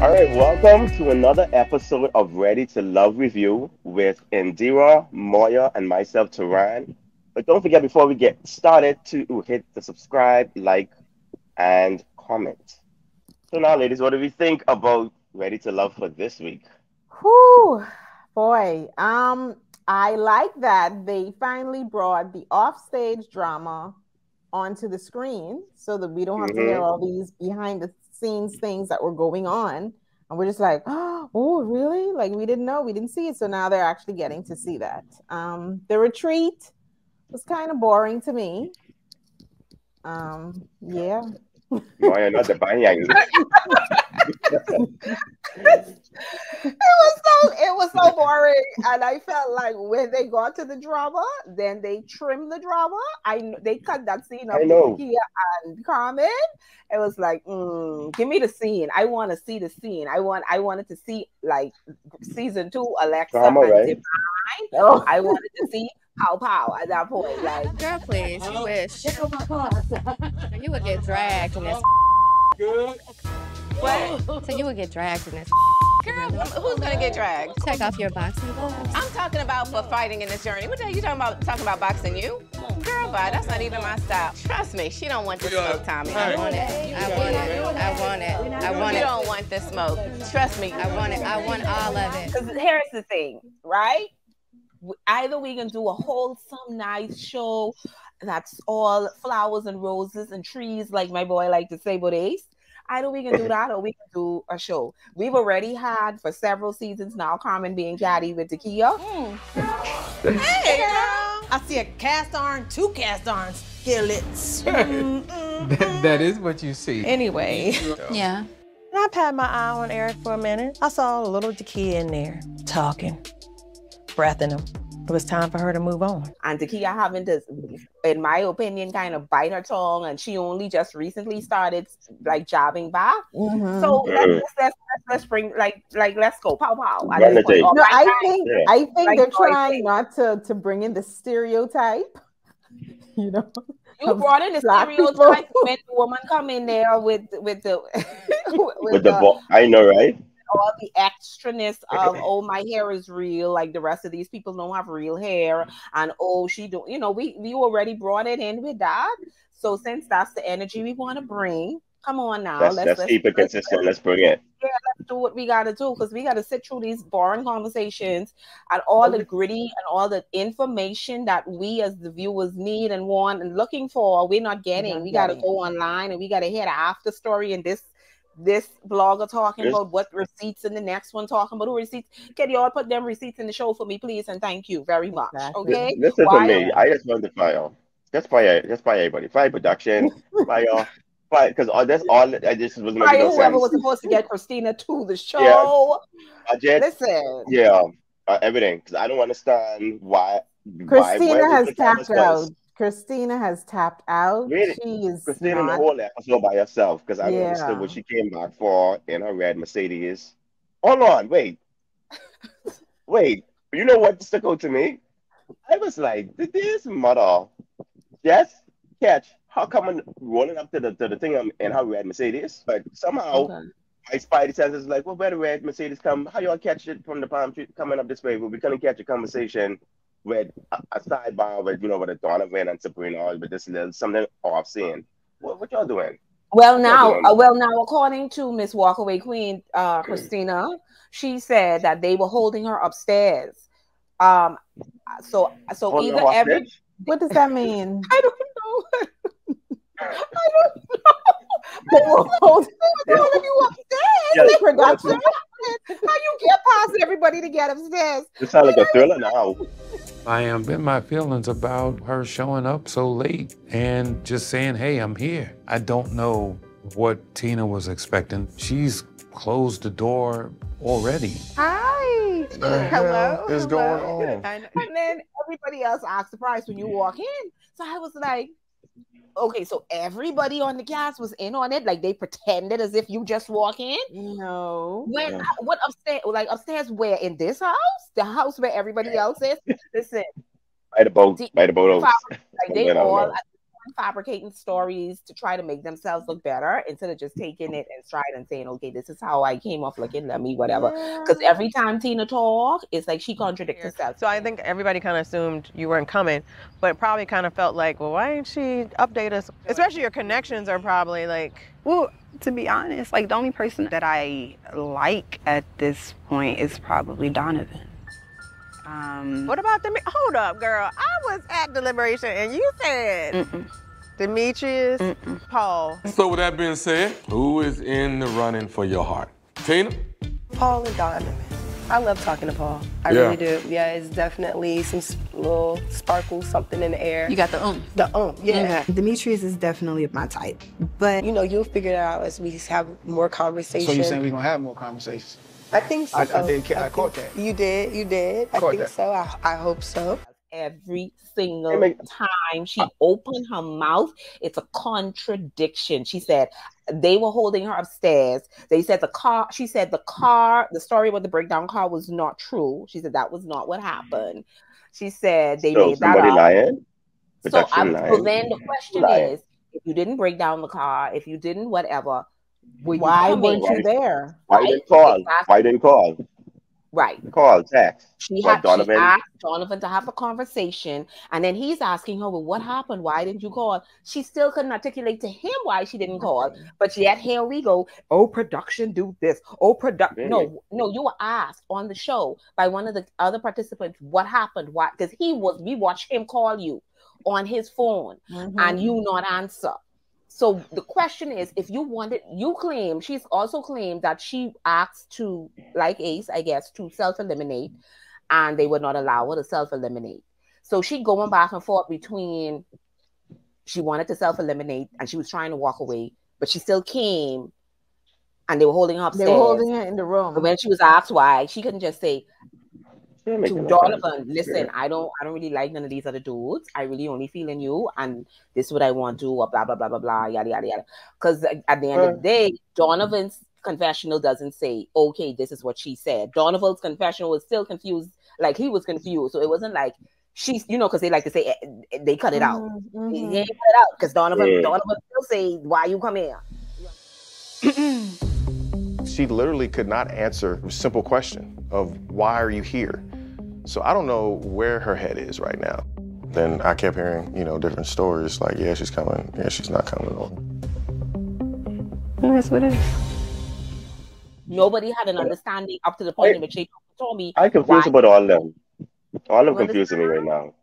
All right, welcome to another episode of Ready to Love Review with Indira, Moya, and myself, Terran. But don't forget before we get started to hit the subscribe, like, and comment. So now, ladies, what do we think about Ready to Love for this week? Whew, boy. I like that they finally brought the offstage drama onto the screen so that we don't have to hear Mm-hmm. all these behind the scenes things that were going on. And we're just like, oh, really? Like we didn't know, we didn't see it. So now they're actually getting to see that. The retreat was kind of boring to me. Yeah. Moya, not the banyang. It was so boring, and I felt like when they got to the drama, then they trimmed the drama. They cut that scene I up with know. Takia and Carmen. It was like, give me the scene. I want to see the scene. I wanted to see like season two, Alexa Drama, and right? Divine. Oh. I wanted to see Pow Pow at that point. Like, girl, please, you wish. You would get dragged in this. Good. What? So you would get dragged in this. Girl, who's gonna get dragged? Take off your boxing gloves. I'm talking about for fighting in this journey. What the hell you talking about? Talking about boxing you? Girl, bye. That's not even my style. Trust me, she don't want this smoke, Tommy. I want it. I want it. I want it. I want You it. don't want this smoke. Trust me. I want it. I want all of it. because here's the thing, right? Either we can do a wholesome, nice show that's all flowers and roses and trees, like my boy like to say, but Ace. Either we can do that or we can do a show. We've already had for several seasons now Carmen being catty with Takia. Hey, girl. I see a cast iron, two cast irons, skillets. That is what you see. Anyway, Yeah. I've had my eye on Eric for a minute. I saw a little Takia in there, talking, breathing him. It was time for her to move on. And Takia having to, in my opinion, kind of bite her tongue, and she only just recently started like jabbing back. So let's bring let's go pow pow. At Run this the tape. point. No, I think Yeah. like they're Joy trying said, not to bring in the stereotype, you know. you brought in the Black stereotype people. when the woman come in there with the With the ball, I know, right? all the extraness of my hair is real, like the rest of these people don't have real hair, and she do, we already brought it in with that. So since that's the energy we want to bring, come on now, Let's keep it consistent. Let's bring it. let's do what we got to do, because we got to sit through these boring conversations and all the gritty and all the information that we as the viewers need and want and looking for. We're not getting. We got to go online and we got to hear the after story, and this blogger talking about what receipts and the next one talking about who receipts. Can you all put them receipts in the show for me, please? And thank you very much. Exactly. Okay. Listen to me. I just want to fire. Just fire everybody. Fire production. Fire. Fire. Because that's all. I just was making no Whoever sense. was supposed to get Christina to the show. Budget. Listen. Yeah. Everything. Because I don't understand why. Christina where has the cameras tapped out. goes. Christina has tapped out. Really? She is Christina in the not. whole episode by herself. Because I don't Yeah. understand what she came back for in her red Mercedes. Hold on. Wait. You know what stuck out to me? I was like, did this mother just catch her coming rolling up to the thing in her red Mercedes? But somehow my spidey sense is like, well, where the red Mercedes come? How y'all catch it from the palm tree coming up this way? Well, we couldn't catch a conversation with a sidebar with with Donovan and Sabrina, but this little something off scene. What y'all doing? Well, now, according to Miss Walkaway Queen, Christina, she said that they were holding her upstairs. So Holding either her every hostage? What does that mean? I don't know. I don't know. They were holding you upstairs. Yeah, Like production. How you get past everybody to get upstairs? This sounds like a thriller now. I am in my feelings about her showing up so late and just saying, hey, I'm here. I don't know what Tina was expecting. She's closed the door already. Hi. What the Hello. hell is going on? And then everybody else asked the price when you walk in. So I was like, okay, so everybody on the cast was in on it, like they pretended as if you just walk in. No. When what upstairs? Like upstairs, where in this house? The house where everybody else is. Listen, By the boat. By the boat. like they all at fabricating stories to try to make themselves look better instead of just taking it in stride and saying, okay, this is how I came off looking, let me, whatever. Because every time Tina talk, it's like she contradicts herself. So I think everybody kind of assumed you weren't coming, but it probably kind of felt like, well, why didn't she update us? Especially your connections are probably like... Well, to be honest, like the only person that I like at this point is probably Donovan. What about hold up, girl. I was at Deliberation and you said Demetrius, Paul. So with that being said, who is in the running for your heart? Tina? Paul and Donovan. I love talking to Paul. I really do. Yeah, it's definitely some little sparkle, something in the air. You got the yeah. Okay. Demetrius is definitely my type. But you know, you'll figure it out as we have more conversations. So you're saying we're gonna have more conversations? I think so. I caught that. You did. I think so. I hope so. Every single time she opened her mouth, it's a contradiction. She said they were holding her upstairs. They said she said the story about the breakdown car was not true. She said that was not what happened. She said they made that up. Lying? So then the question is, if you didn't break down the car, if you didn't whatever, why weren't you there? Why didn't call? Why didn't call? Right. Call, text. She asked Donovan to have a conversation, and then he's asking her, well, what happened? Why didn't you call? She still couldn't articulate to him why she didn't call. But yet here we go. Oh, production do this. Oh, production. Really? No, you were asked on the show by one of the other participants what happened. Why? Because we watched him call you on his phone and you not answer. So the question is, if you wanted, she's also claimed that she asked to, like Ace, I guess, to self-eliminate, and they would not allow her to self-eliminate. So she going back and forth between, she wanted to self-eliminate and she was trying to walk away, but she still came and they were holding her upstairs. They were holding her in the room. But when she was asked why, she couldn't just say, to Donovan, listen, I don't really like none of these other dudes. I really only feel in you, and this is what I want to do, or blah blah blah blah blah, yada yada yada. Because at the end of the day, Donovan's confessional doesn't say, okay, this is what she said. Donovan's confessional was still confused, like he was confused. So it wasn't like she's, because they like to say they cut it out. They cut it out because Donovan still say, why you come here? She literally could not answer a simple question of why are you here? So I don't know where her head is right now. Then I kept hearing, different stories like, yeah, she's coming, yeah, she's not coming. That's what it is. Nobody had an understanding up to the point in which they told me. I'm confused about all of them. All of them confusing me right now.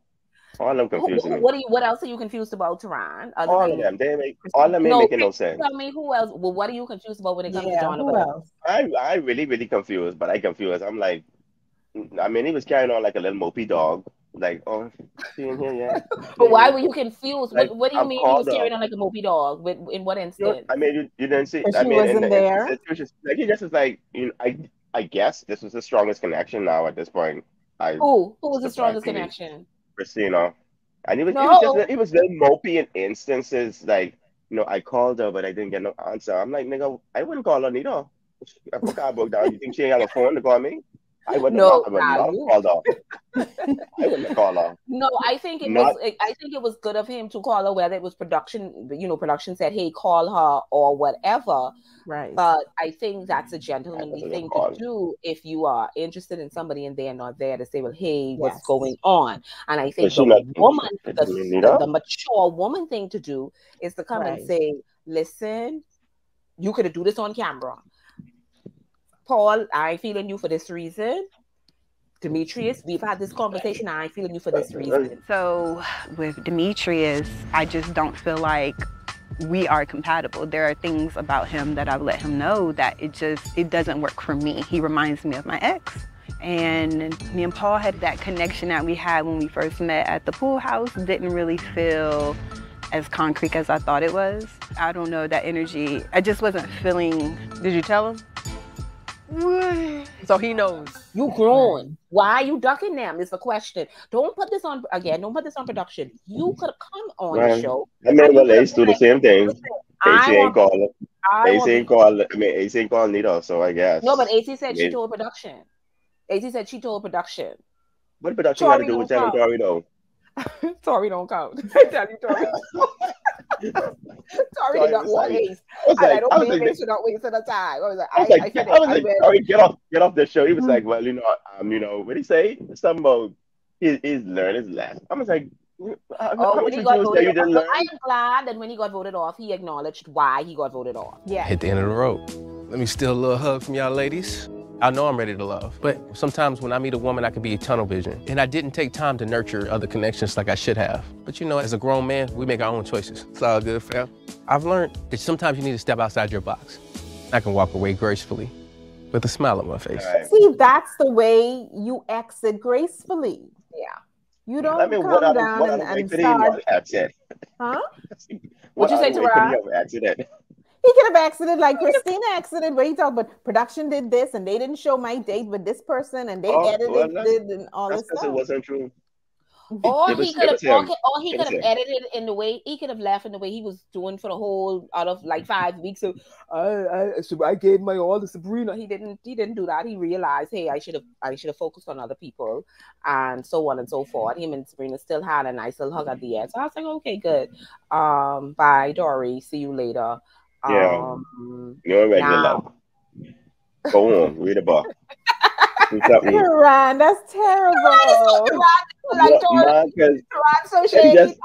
All of them confusing me. What else are you confused about, Terran? All of them. All of them ain't making no sense. Tell me who else. Well, what are you confused about when it comes to Donovan? I really, really confused, but I confused. I'm like, he was carrying on like a little mopey dog. Like, oh, see in here, yeah. But why were you confused? Like, what do you mean he was carrying on like a mopey dog? In what instance? You didn't see. She wasn't there. Like, he just was like, I guess this was the strongest connection now at this point. Who was the strongest connection? Christina. And he was very mopey in instances like, I called her, but I didn't get no answer. I'm like, nigga, I wouldn't call her neither. If her car broke down, you think she ain't have a phone to call me? I wouldn't have called her. I wouldn't have called her. No, I think it was good of him to call her, whether it was production, production said, hey, call her or whatever. Right. But I think that's a gentlemanly thing to do if you are interested in somebody and they're not there to say, well, hey, what's going on? And I think the mature woman thing to do is to come and say, listen, you could do this on camera. Paul, I ain't feeling you for this reason. Demetrius, we've had this conversation. I ain't feeling you for this reason. So with Demetrius, I just don't feel like we are compatible. There are things about him that I've let him know that it doesn't work for me. He reminds me of my ex. And me and Paul had that connection that we had when we first met at the pool house. Didn't really feel as concrete as I thought it was. I don't know, that energy, I just wasn't feeling. Did you tell him? So he knows. You grown. Why are you ducking them? Is the question. Don't put this on production. You could have come on the show. Ace do the same thing. Ace ain't calling. Ace ain't calling neither, so I guess. No, but Ace said she told production. Ace said she told production. What production got to do with telling Tori though? Tori don't count. I tell you, Tori. Tori did not want ace. I don't blame ace for not wasting the time. I was like, Tori, get off the show. He was like, well, what did he say? Something about he's learned his lesson. I was like, how when he got voted off, I am glad that when he got voted off, he acknowledged why he got voted off. Yeah. Hit the end of the road. Let me steal a little hug from y'all ladies. I know I'm ready to love, but sometimes when I meet a woman, I can be tunnel vision. And I didn't take time to nurture other connections like I should have. But as a grown man, we make our own choices. It's all good, fam. I've learned that sometimes you need to step outside your box. I can walk away gracefully with a smile on my face. See, that's the way you exit gracefully. Yeah. You don't come down and start. Huh? What'd you say to Rod? He could have exited like Christina exited, where he talked about production did this and they didn't show my date with this person and they edited it and all this stuff. It wasn't true. Or he could have edited in the way he could have left in the way he was doing for the whole out of like 5 weeks of I gave my all to Sabrina. He didn't do that. He realized, hey, I should have focused on other people and so on and so forth. Him and Sabrina still had a nice little hug at the end. So I was like, okay, good. Bye, Dory. See you later. Yeah. You're regular. Go on, read a book. Ron, that's terrible. So shady. I just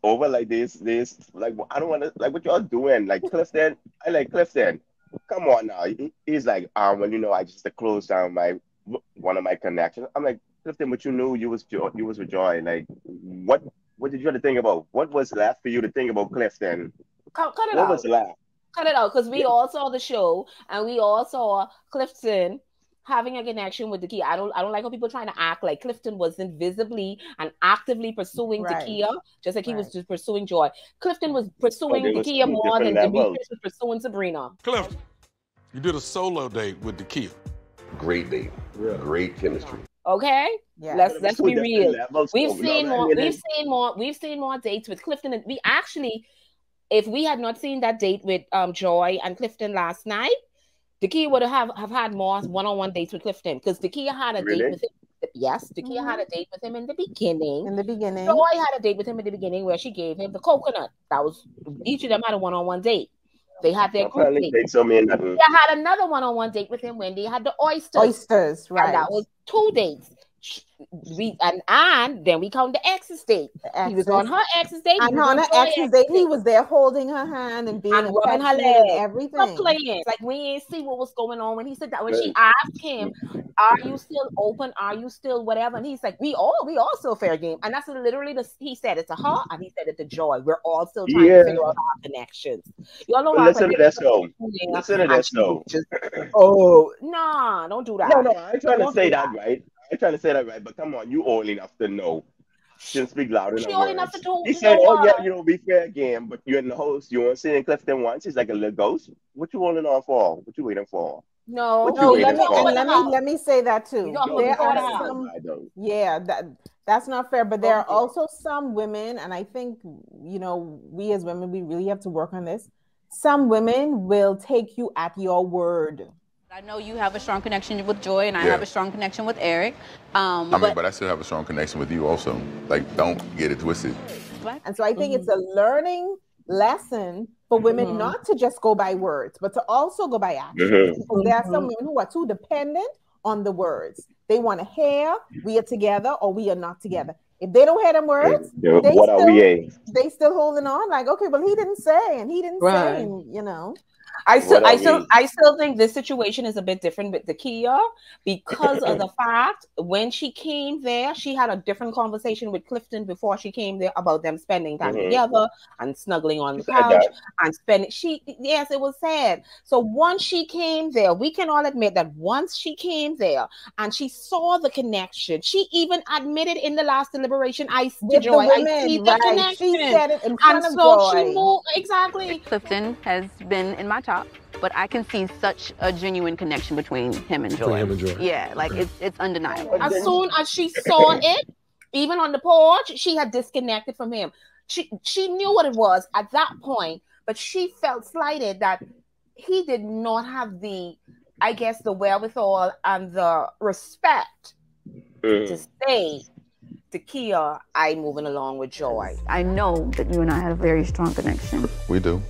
over like this like I don't want to like what y'all doing like Clifton. I like Clifton. Come on now. He's like I just closed down one of my connections. I'm like Clifton, but you knew you was with Joy. Like what did you have to think about? What was left for you to think about Clifton? Cut it out. What was left? Cut it out, because we all saw the show and we all saw Clifton having a connection with Dakia. I don't like how people trying to act like Clifton wasn't visibly and actively pursuing Dakia, just like he was just pursuing Joy. Clifton was pursuing Dakia more than Demetrius was pursuing Sabrina. Clifton, you did a solo date with Dakia. Great date. Yeah. Great chemistry. Okay, yeah. Let's be real. We've seen more dates with Clifton, and we actually, if we had not seen that date with Joy and Clifton last night, Dakia would have had more one-on-one dates with Clifton, because Dakia had a date with him. Yes, Dakia had a date with him in the beginning. Joy had a date with him in the beginning where she gave him the coconut. That was, each of them had a one-on-one date. They had their group date. They had another one-on-one date with him when they had the oysters. Right. And that was 2 dates. And then we count the ex's date. He was on her ex's date. And on her ex's date, he was there holding her hand and being rubbing her leg and everything. Not playing. Like we ain't see what was going on when he said that. When she asked him, "Are you still open? Are you still whatever?" And he's like, "We all still fair game." And that's literally he said it to her and he said it to Joy. We're all still trying to figure out our connections. Y'all know. Listen to this though. Listen to this though. Nah, don't do that. No, I ain't trying to say that right. I'm trying to say that right, but come on, you old enough to know. Shouldn't speak loud enough. She old enough to do. He said, "Oh yeah, be fair game," but you're in the host. You want to see in Clifton once? He's like a little ghost. What you holding on for? What you waiting for? No, let me say that too. There are some. That's not fair. But there are also some women, and I think we as women, we really have to work on this. Some women will take you at your word. I know you have a strong connection with Joy, and I have a strong connection with Eric. But I still have a strong connection with you also. Like, don't get it twisted. And so I think it's a learning lesson for women not to just go by words, but to also go by action. Because there are some women who are too dependent on the words. They want to hear, we are together or we are not together. If they don't hear them words, they still holding on. Like, okay, well, he didn't say, and he didn't say, and, I still think this situation is a bit different with Dakia because of the fact when she came there, she had a different conversation with Clifton before she came there about them spending time together and snuggling on the couch and spending. Yes, it was sad. So once she came there, we can all admit that once she came there and she saw the connection, she even admitted in the last deliberation, I see the connection. She said it in front of Joy. She moved exactly. Clifton has been in my top, but I can see such a genuine connection between him and Joy. Yeah, like it's undeniable. As soon as she saw it, even on the porch, she had disconnected from him. She knew what it was at that point, but she felt slighted that he did not have the wherewithal and the respect to say Takia, I moving along with Joy. I know that you and I had a very strong connection. We do.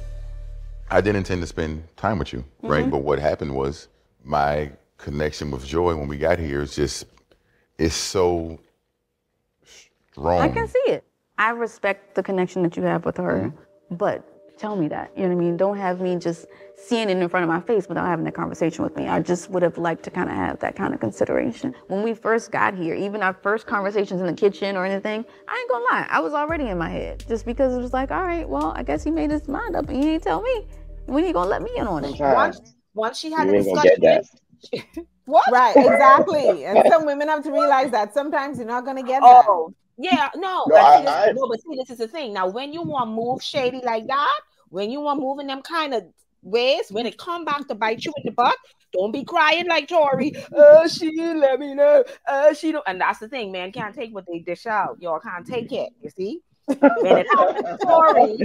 I didn't intend to spend time with you, right? But what happened was my connection with Joy when we got here is just, it's so strong. I can see it. I respect the connection that you have with her, but tell me that. You know what I mean? Don't have me just seeing it in front of my face without having that conversation with me. I just would have liked to kind of have that kind of consideration. When we first got here, even our first conversations in the kitchen or anything, I ain't gonna lie, I was already in my head. Just because it was like, all right, well, I guess he made his mind up and he ain't tell me. When you gonna let me in on it? Once she had You a ain't gonna get discussion. that. What? Right, exactly. And some women have to realize that sometimes you're not gonna get that. Oh, yeah, no. No, But see, this is the thing. Now, when you want to move shady like that, when you want moving them kind of ways, when it come back to bite you in the butt, don't be crying like Tori. She didn't let me know. She don't. And that's the thing, man. Can't take what they dish out. Y'all can't take it. You see? When it happened to Tori,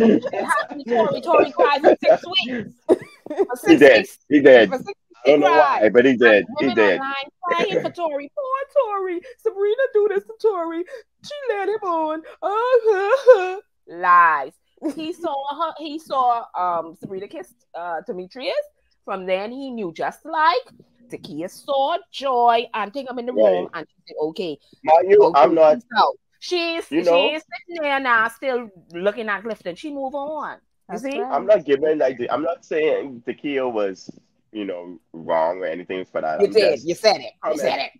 Tori cried for 6 weeks. He did. He did. I don't know why, but he did. He did. Online crying for Tori. Poor Tori. Sabrina do this to Tori. She let him on. Lies. He saw Sabrina kiss Demetrius. From then he knew, just like Takia saw Joy and take him in the room and she said, okay. I'm not. She's sitting there now, still looking at Clifton. She move on. You see? I'm not giving I'm not saying Takia was, wrong or anything for that. You said it. You said it.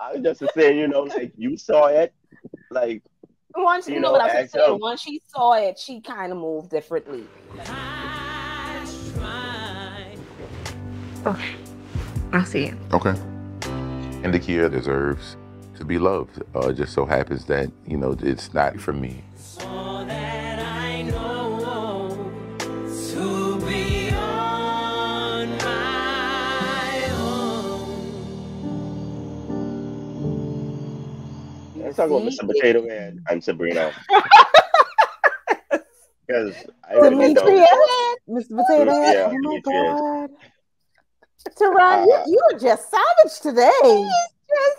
I was just saying, you saw it, like. Once you know what I was saying. Once she saw it, she kind of moved differently. Okay, I see it. Okay. And Takia deserves to be loved. Just so happens that, it's not for me. Let's talk about Mr. Potato Head and Sabrina. Because Demetrius, Mr. Potato Head. Oh my God. Terran, you are just savage today.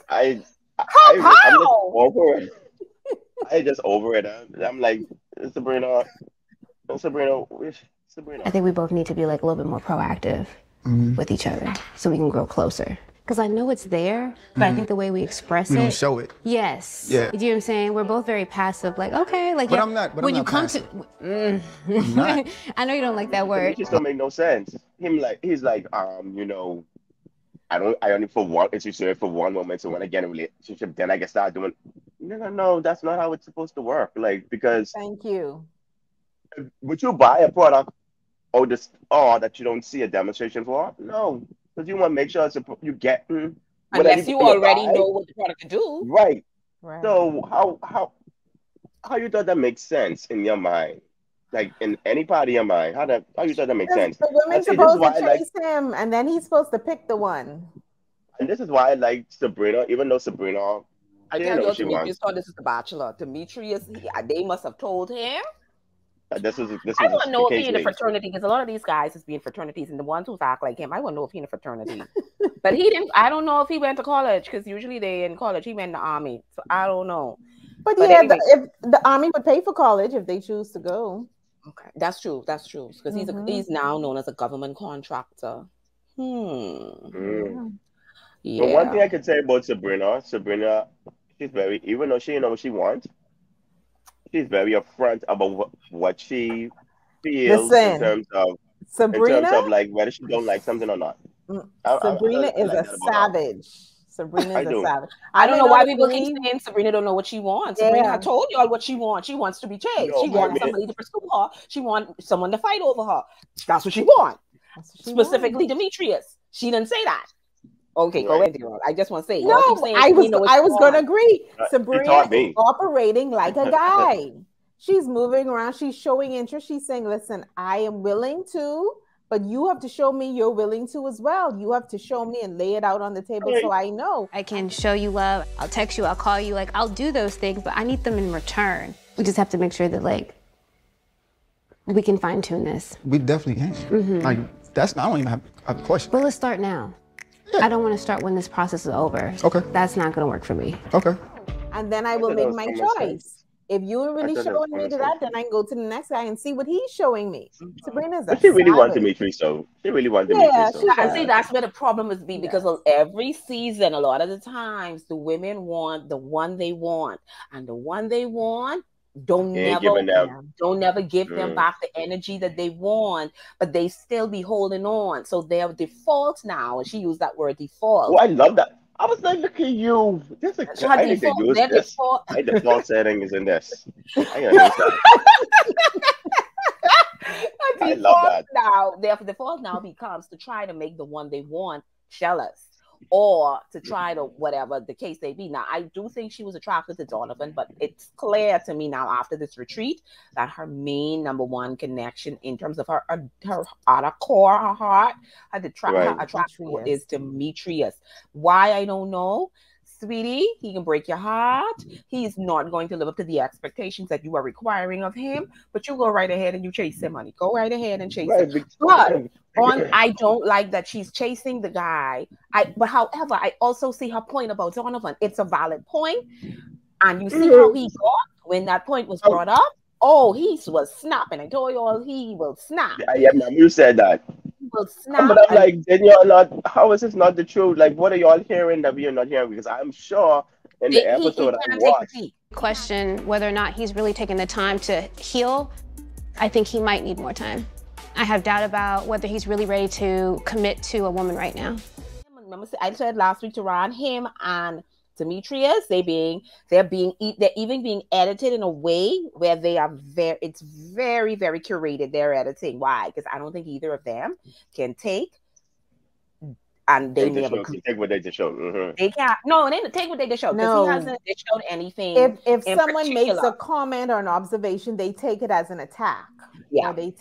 I'm just over it. I just over it. I'm like, Sabrina. I think we both need to be like a little bit more proactive with each other so we can grow closer. Because I know it's there, but I think the way we express we it. don't show it. Yes. Yeah. You know what I'm saying? We're both very passive. Like, okay, like. But I'm not. But when I'm you not come passive. to. I know you don't like that word. It just don't make no sense. He's like, I only for one. It's just for one moment. So when I get in a relationship, then I can start doing. No, that's not how it's supposed to work. Like, because. Thank you. Would you buy a product that you don't see a demonstration for? No. Because you want to make sure you get unless you already know what the product to do. Right. So how you thought that makes sense in your mind? Like in any part of your mind, how you thought that makes sense? The women's supposed to chase him, and then he's supposed to pick the one. And this is why I like Sabrina, even though Sabrina, I tell you, Demetrius thought this is the Bachelor. Demetrius, they must have told him. This is I want to know if he in a fraternity, because a lot of these guys is being fraternities, and the ones who act like him, I want to know if he in a fraternity. But he didn't. I don't know if he went to college, because usually they in college. He went in the army, so I don't know. But yeah, anyway, if the army would pay for college if they choose to go. Okay, that's true. That's true, because he's now known as a government contractor. Yeah. But one thing I could say about Sabrina, she's very, even though she knows what she wants, she's very upfront about what she feels in terms of like whether she don't like something or not. Sabrina is a savage. Sabrina is a savage. I don't know why people keep saying Sabrina don't know what she wants. Yeah. Sabrina told y'all what she wants. She wants to be chased. She wants somebody to pursue her. She wants someone to fight over her. That's what she wants. Specifically, Demetrius. She didn't say that. Okay, go ahead, Daryl. I just want to say. No, I was going to agree. Sabrina is operating like a guy. She's moving around. She's showing interest. She's saying, listen, I am willing to, but you have to show me you're willing to as well. You have to show me and lay it out on the table so I know. I can show you love. I'll text you. I'll call you. Like, I'll do those things, but I need them in return. We just have to make sure that, like, we can fine tune this. We definitely can. Like, I don't even have a question. Well, let's start now. I don't want to start when this process is over. Okay. That's not going to work for me. Okay. And then I will make my choice. If you're really showing me to that, then I can go to the next guy and see what he's showing me. Sabrina's But she really wants Demetrius, so she really wants Demetrius. So. I see that's where the problem is because of every season, a lot of the times, the women want the one they want, and the one they want don't never give them back the energy that they want, but they still be holding on. So they're default now, and she used that word default. Oh, I love that. I was like, look at you. This is I need to use this. My default setting is in this. I gotta use that. I love that. Now, their default now becomes to try to make the one they want jealous, or to try to whatever the case may be. Now, I do think she was attracted to Donovan, but it's clear to me now after this retreat that her main number one connection in terms of her outer core, her heart, her attraction is Demetrius. Why, I don't know. Sweetie, he can break your heart. He's not going to live up to the expectations that you are requiring of him, but you go right ahead and you chase him, honey. Go right ahead and chase him. But I don't like that she's chasing the guy. But however, I also see her point about Donovan. It's a valid point. And you see how he got when that point was brought up. Oh, he was snapping. I told you all he will snap. Yeah, you said that. Will snap. But I'm like, then you're not. How is this not the truth? Like, what are y'all hearing that we are not hearing? Because I'm sure in the episode I watched. Question whether or not he's really taking the time to heal. I think he might need more time. I have doubt about whether he's really ready to commit to a woman right now. Remember, I said last week to Ron, him and Demetrius, they're even being edited in a way where it's very, very curated, their editing. Why? Because I don't think either of them can take and they never take what they just showed. They can't. No, they take what they just showed because he hasn't shown anything. If someone makes a comment or an observation, they take it as an attack. Yeah, or they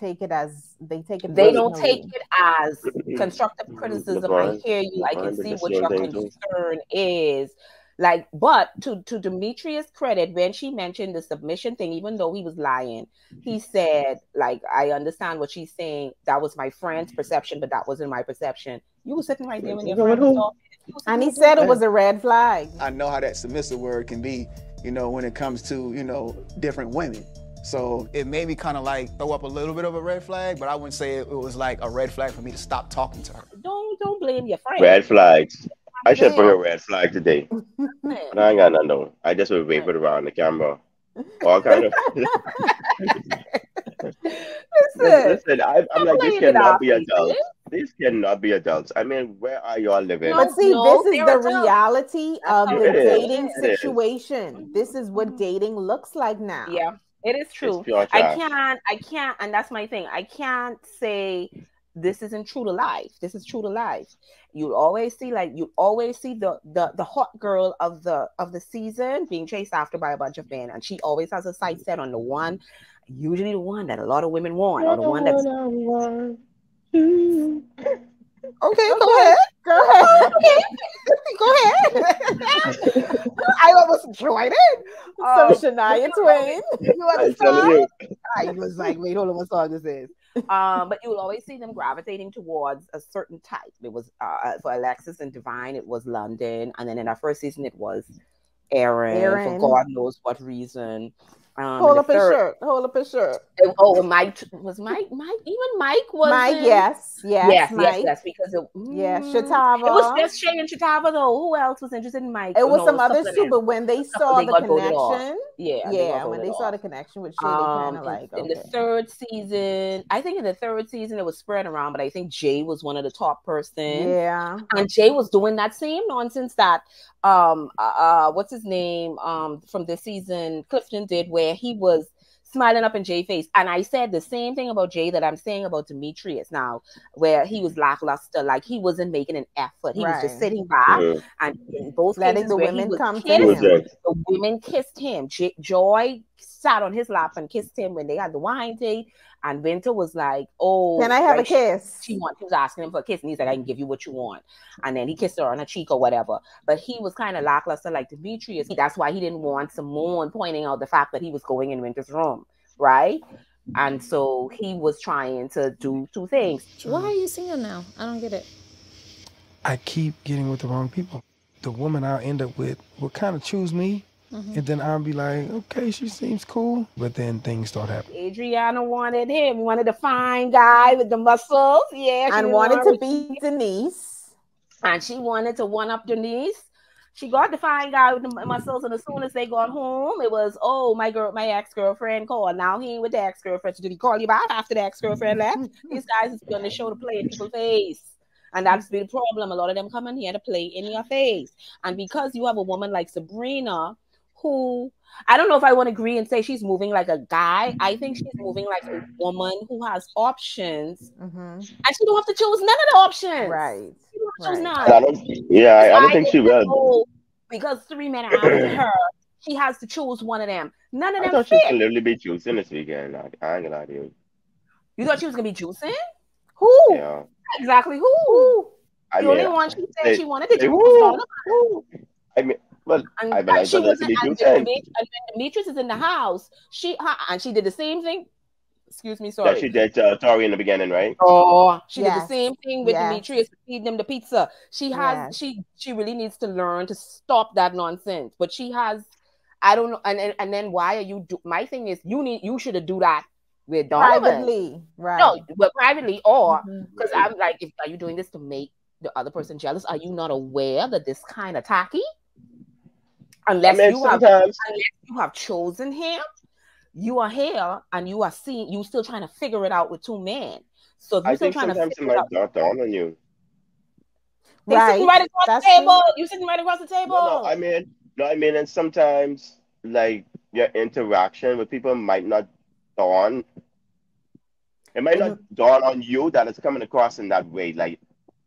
don't take it as constructive criticism. I hear you. I can see what your concern is. Like, but to Demetrius' credit, when she mentioned the submission thing, even though he was lying, he said, like, I understand what she's saying. That was my friend's perception, but that wasn't my perception. You were sitting right there when your friend was talking. And he said it was a red flag. I know how that submissive word can be, when it comes to, different women. So it made me kind of like throw up a little bit of a red flag, but I wouldn't say it was like a red flag for me to stop talking to her. Don't blame your friend. Red flags. I should bring a red flag today. But I ain't got none though. I just would wave it around the camera. All kind of. Listen, I'm like, this cannot be adults. This cannot be adults. I mean, where are y'all living? But see, this is the reality of the dating situation. This is what dating looks like now. Yeah, it is true. I can't, and that's my thing. I can't say this isn't true to life. This is true to life. You'll always see the hot girl of the season being chased after by a bunch of men, and she always has a sight set on the one, usually the one that a lot of women want, or the one that's. Okay, go ahead. Okay, go ahead. I almost joined it. So Shania Twain, you understand? I was like, wait, hold on, what song this is? But you will always see them gravitating towards a certain type. It was for Alexis and Divine, it was London, and then in our first season, it was Aaron. For God knows what reason. Hold up his shirt. Oh, Mike was Mike. Even Mike was Mike. Yes, Mike. Yes. Because Shatava. It was just Shay and Shatava though. Who else was interested in Mike? It was some others too. But when they saw the connection, when they saw the connection with Shay, they kind of like. In the third season, I think it was spread around, but I think Jay was one of the top persons. Yeah, and Jay was doing that same nonsense that what's his name from this season Clifton did, where he was smiling up in Jay's face. And I said the same thing about Jay that I'm saying about Demetrius now, where he was lackluster, like he wasn't making an effort. He was just sitting back and in both letting cases the where women he come was to him. The women kissed him. Joy sat on his lap and kissed him when they had the wine date. And Winter was like, "Oh, can I have a kiss?" She was asking him for a kiss, and he's like, "I can give you what you want." And then he kissed her on her cheek or whatever. But he was kind of lackluster, like Demetrius. That's why he didn't want Simone pointing out the fact that he was going in Winter's room, right? And so he was trying to do two things. Why are you singing now? I don't get it. I keep getting with the wrong people. The woman I'll end up with will kind of choose me, and then I'll be like, okay, she seems cool, but then things start happening. Adriana wanted him. Wanted a fine guy with the muscles. Yeah, and wanted to beat Denise. And she wanted to one up Denise. She got the fine guy with the muscles, and as soon as they got home, it was, oh, my ex-girlfriend called. Now he ain't with the ex-girlfriend. So did he call you back after the ex-girlfriend left? These guys is going to show to play in people's face. And that's the problem. A lot of them come in here to play in your face. And because you have a woman like Sabrina, who, I don't know if I want to agree and say she's moving like a guy. I think she's moving like a woman who has options. And she don't have to choose none of the options. Right. She don't have to choose none. I don't think she will. Because 3 men are after her, she has to choose one of them. None of them I thought fit. she was literally be juicing this weekend. I ain't gonna lie to you. You thought she was gonna be juicing? Who? Yeah. Exactly who? The only one she said she wanted to juice was Donovan. I mean, well, I and believe she that to wasn't. be And juicing. when Demetrius is in the house, she did the same thing. Excuse me, sorry. That she did Tori in the beginning, right? Oh, she did the same thing with Demetrius, feeding them the pizza. She has, Yes. she really needs to learn to stop that nonsense. But she has, I don't know, and then why are you? My thing is, you should have do that with Donovan. Privately, right? No, but privately, or because I'm like, are you doing this to make the other person jealous? Are you not aware that this kind of tacky? Unless you have chosen him. You are here and you are seeing, you still trying to figure it out with 2 men. So if you're still trying to figure it out, might dawn on you. They sitting right across the table. You sitting right across the table. No, I mean, and sometimes like your interaction with people might not dawn. It might not dawn on you that it's coming across in that way, like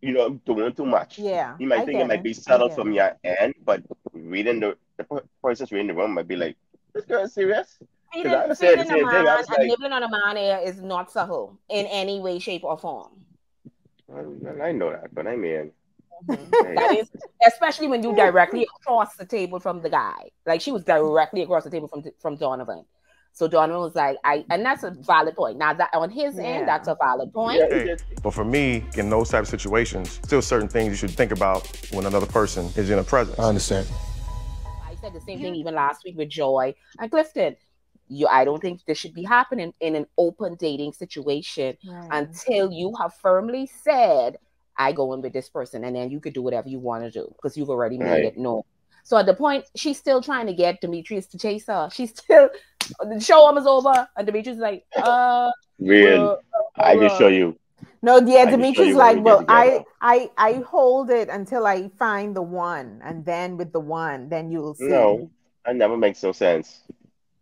doing too much. Yeah, you might think it might be subtle from your end, but reading the person's reading the room might be like, this girl is serious. Feeding I was saying the a same man thing. I was and like, nibbling on a man is not subtle in any way, shape, or form. well, I know that, but I mean, that is, especially when you directly across the table from the guy. Like she was directly across the table from Donovan. So Donovan was like, and that's a valid point. Now that on his end, that's a valid point. Okay. But for me, in those type of situations, still certain things you should think about when another person is in a presence. I understand. I said the same thing even last week with Joy and Clifton. I don't think this should be happening in an open dating situation until you have firmly said, I go in with this person, and then you could do whatever you want to do because you've already made it known. So at the point, she's still trying to get Demetrius to chase her. She's still, the show is over, and Demetrius is like, real. I can show you. No, Demetrius is like, well, I hold it until I find the one, and then with the one, then you'll see. No, that never makes no sense.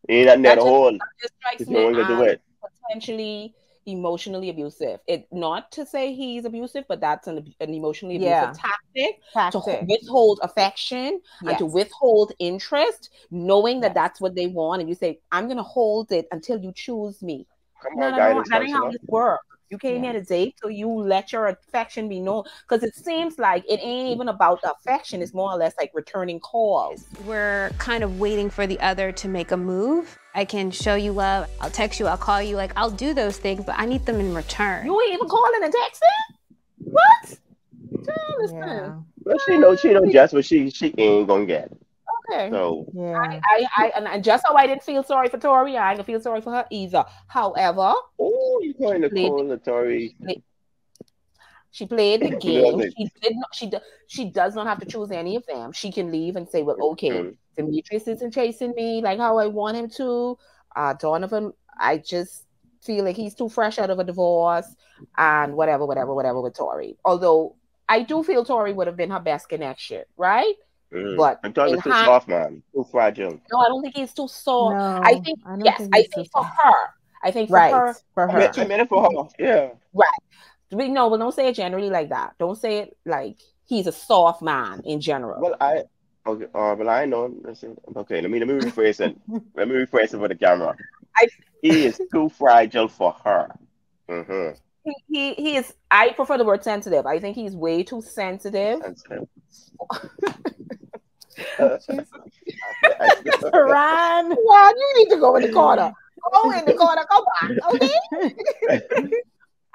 Ain't that net a hole? Just strikes me as do it. potentially emotionally abusive. It not to say he's abusive, but that's an emotionally abusive tactic to withhold affection and to withhold interest, knowing that that's what they want, and you say, "I'm gonna hold it until you choose me." No, that ain't how this works. You came here to date, so you let your affection be known. Because it seems like it ain't even about the affection. It's more or less like returning calls. We're kind of waiting for the other to make a move. I can show you love. I'll text you. I'll call you. Like, I'll do those things, but I need them in return. You ain't even calling and texting? What? Listen. Well, she know just what she ain't gonna get. Okay. So and just how I didn't feel sorry for Tori, I ain't gonna feel sorry for her either. However, you calling the Tori? She played the game. She does not have to choose any of them. She can leave and say, well, okay, Demetrius isn't chasing me like how I want him to. Donovan, I just feel like he's too fresh out of a divorce, and whatever with Tori. Although I do feel Tori would have been her best connection, right? But I'm talking too soft, man. Too fragile. No, I don't think he's too soft. No, I think I think for her. I think for her. For her. I mean it for her. Yeah. Right. No, but don't say it generally like that. Don't say it like he's a soft man in general. Well, but I know. Okay, let me rephrase it. Let me rephrase it for the camera. He is too fragile for her. Mm-hmm. He is. I prefer the word sensitive. I think he's way too sensitive. Ron, you need to go in the corner. Go in the corner. Come on, okay?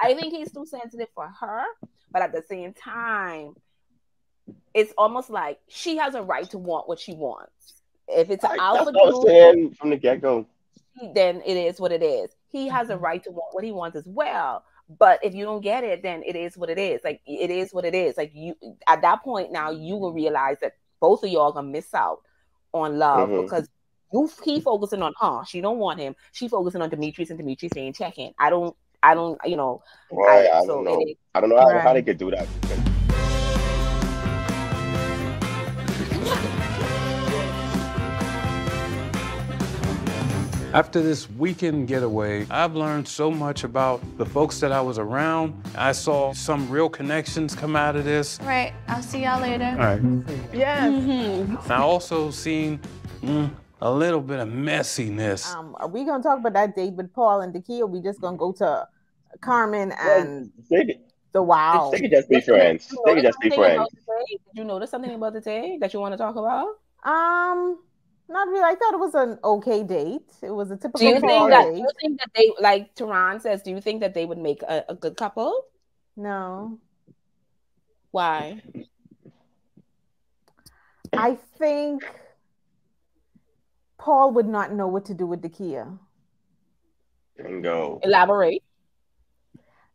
I think he's too sensitive for her, but at the same time, it's almost like she has a right to want what she wants. If it's an That's alpha what I was dude, saying from the get-go. then it is what it is. He has a right to want what he wants as well. But if you don't get it, then it is what it is. Like it is what it is. Like you at that point now you will realize that both of y'all gonna miss out on love because he focusing on her. She don't want him. She focusing on Demetrius and Demetrius saying check in. I don't you know. Right, I don't know. I don't know how they could do that. After this weekend getaway, I've learned so much about the folks that I was around. I saw some real connections come out of this. Right. I'll see y'all later. All right. Yes. I also seen a little bit of messiness. Are we gonna talk about that date with Paul and Dakia? Or we just gonna go to Carmen and the wow? They could just be friends. They could just be friends. Did you notice something about the day that you want to talk about? Not really. I thought it was an okay date. It was a typical Do you Paul think date. that they, like Terran says, do you think that they would make a good couple? No. Why? I think Paul would not know what to do with Dakia. Bingo. Elaborate.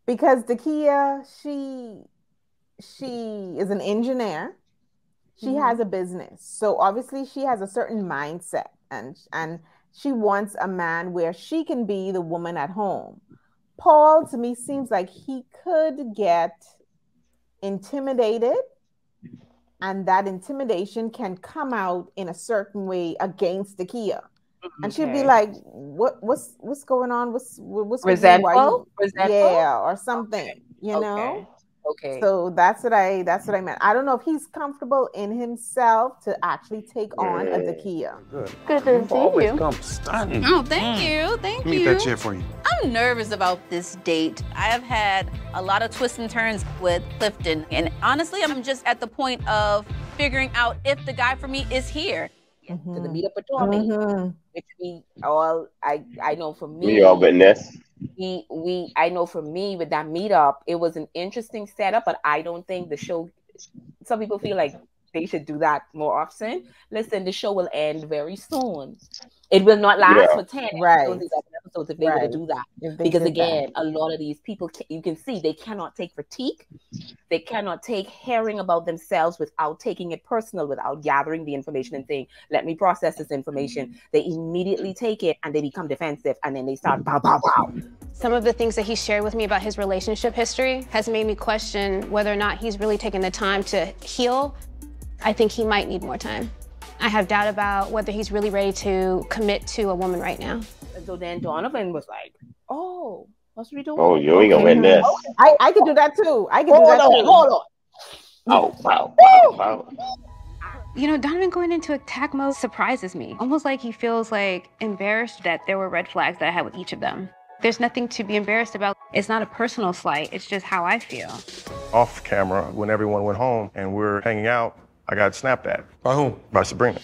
Because Dakia, she is an engineer. She has a business. So obviously she has a certain mindset and she wants a man where she can be the woman at home. Paul, to me, seems like he could get intimidated, and that intimidation can come out in a certain way against Dakia. And she'd be like, what's going on? What's resentful? Yeah, or something, you know? Okay. So that's what I meant. I don't know if he's comfortable in himself to actually take on a Dakia. Good to see you. Come stunning. Oh, thank you. Thank Let me you. get that chair for you. I'm nervous about this date. I have had a lot of twists and turns with Clifton. And honestly, I'm just at the point of figuring out if the guy for me is here. To the meet up Potomac, which we all, I know for me. We all witness. I know for me with that meetup, it was an interesting setup, but I don't think the show, some people feel like they should do that more often. Listen, the show will end very soon. It will not last for 10 episodes if they were to do that. Because again, a lot of these people, you can see they cannot take critique. They cannot take hearing about themselves without taking it personal, without gathering the information and saying, let me process this information. They immediately take it and they become defensive and then they start bow, bow, bow. Some of the things that he shared with me about his relationship history has made me question whether or not he's really taken the time to heal. I think he might need more time. I have doubt about whether he's really ready to commit to a woman right now. And so then Donovan was like, oh, what's we doing? Oh, you ain't gonna win this. I can do that too. I can do that too. Hold on. Oh, wow. Wow. You know, Donovan going into attack mode surprises me. Almost like he feels like embarrassed that there were red flags that I had with each of them. There's nothing to be embarrassed about. It's not a personal slight. It's just how I feel. Off camera, when everyone went home and we're hanging out, I got snapped at. By whom? By Sabrina.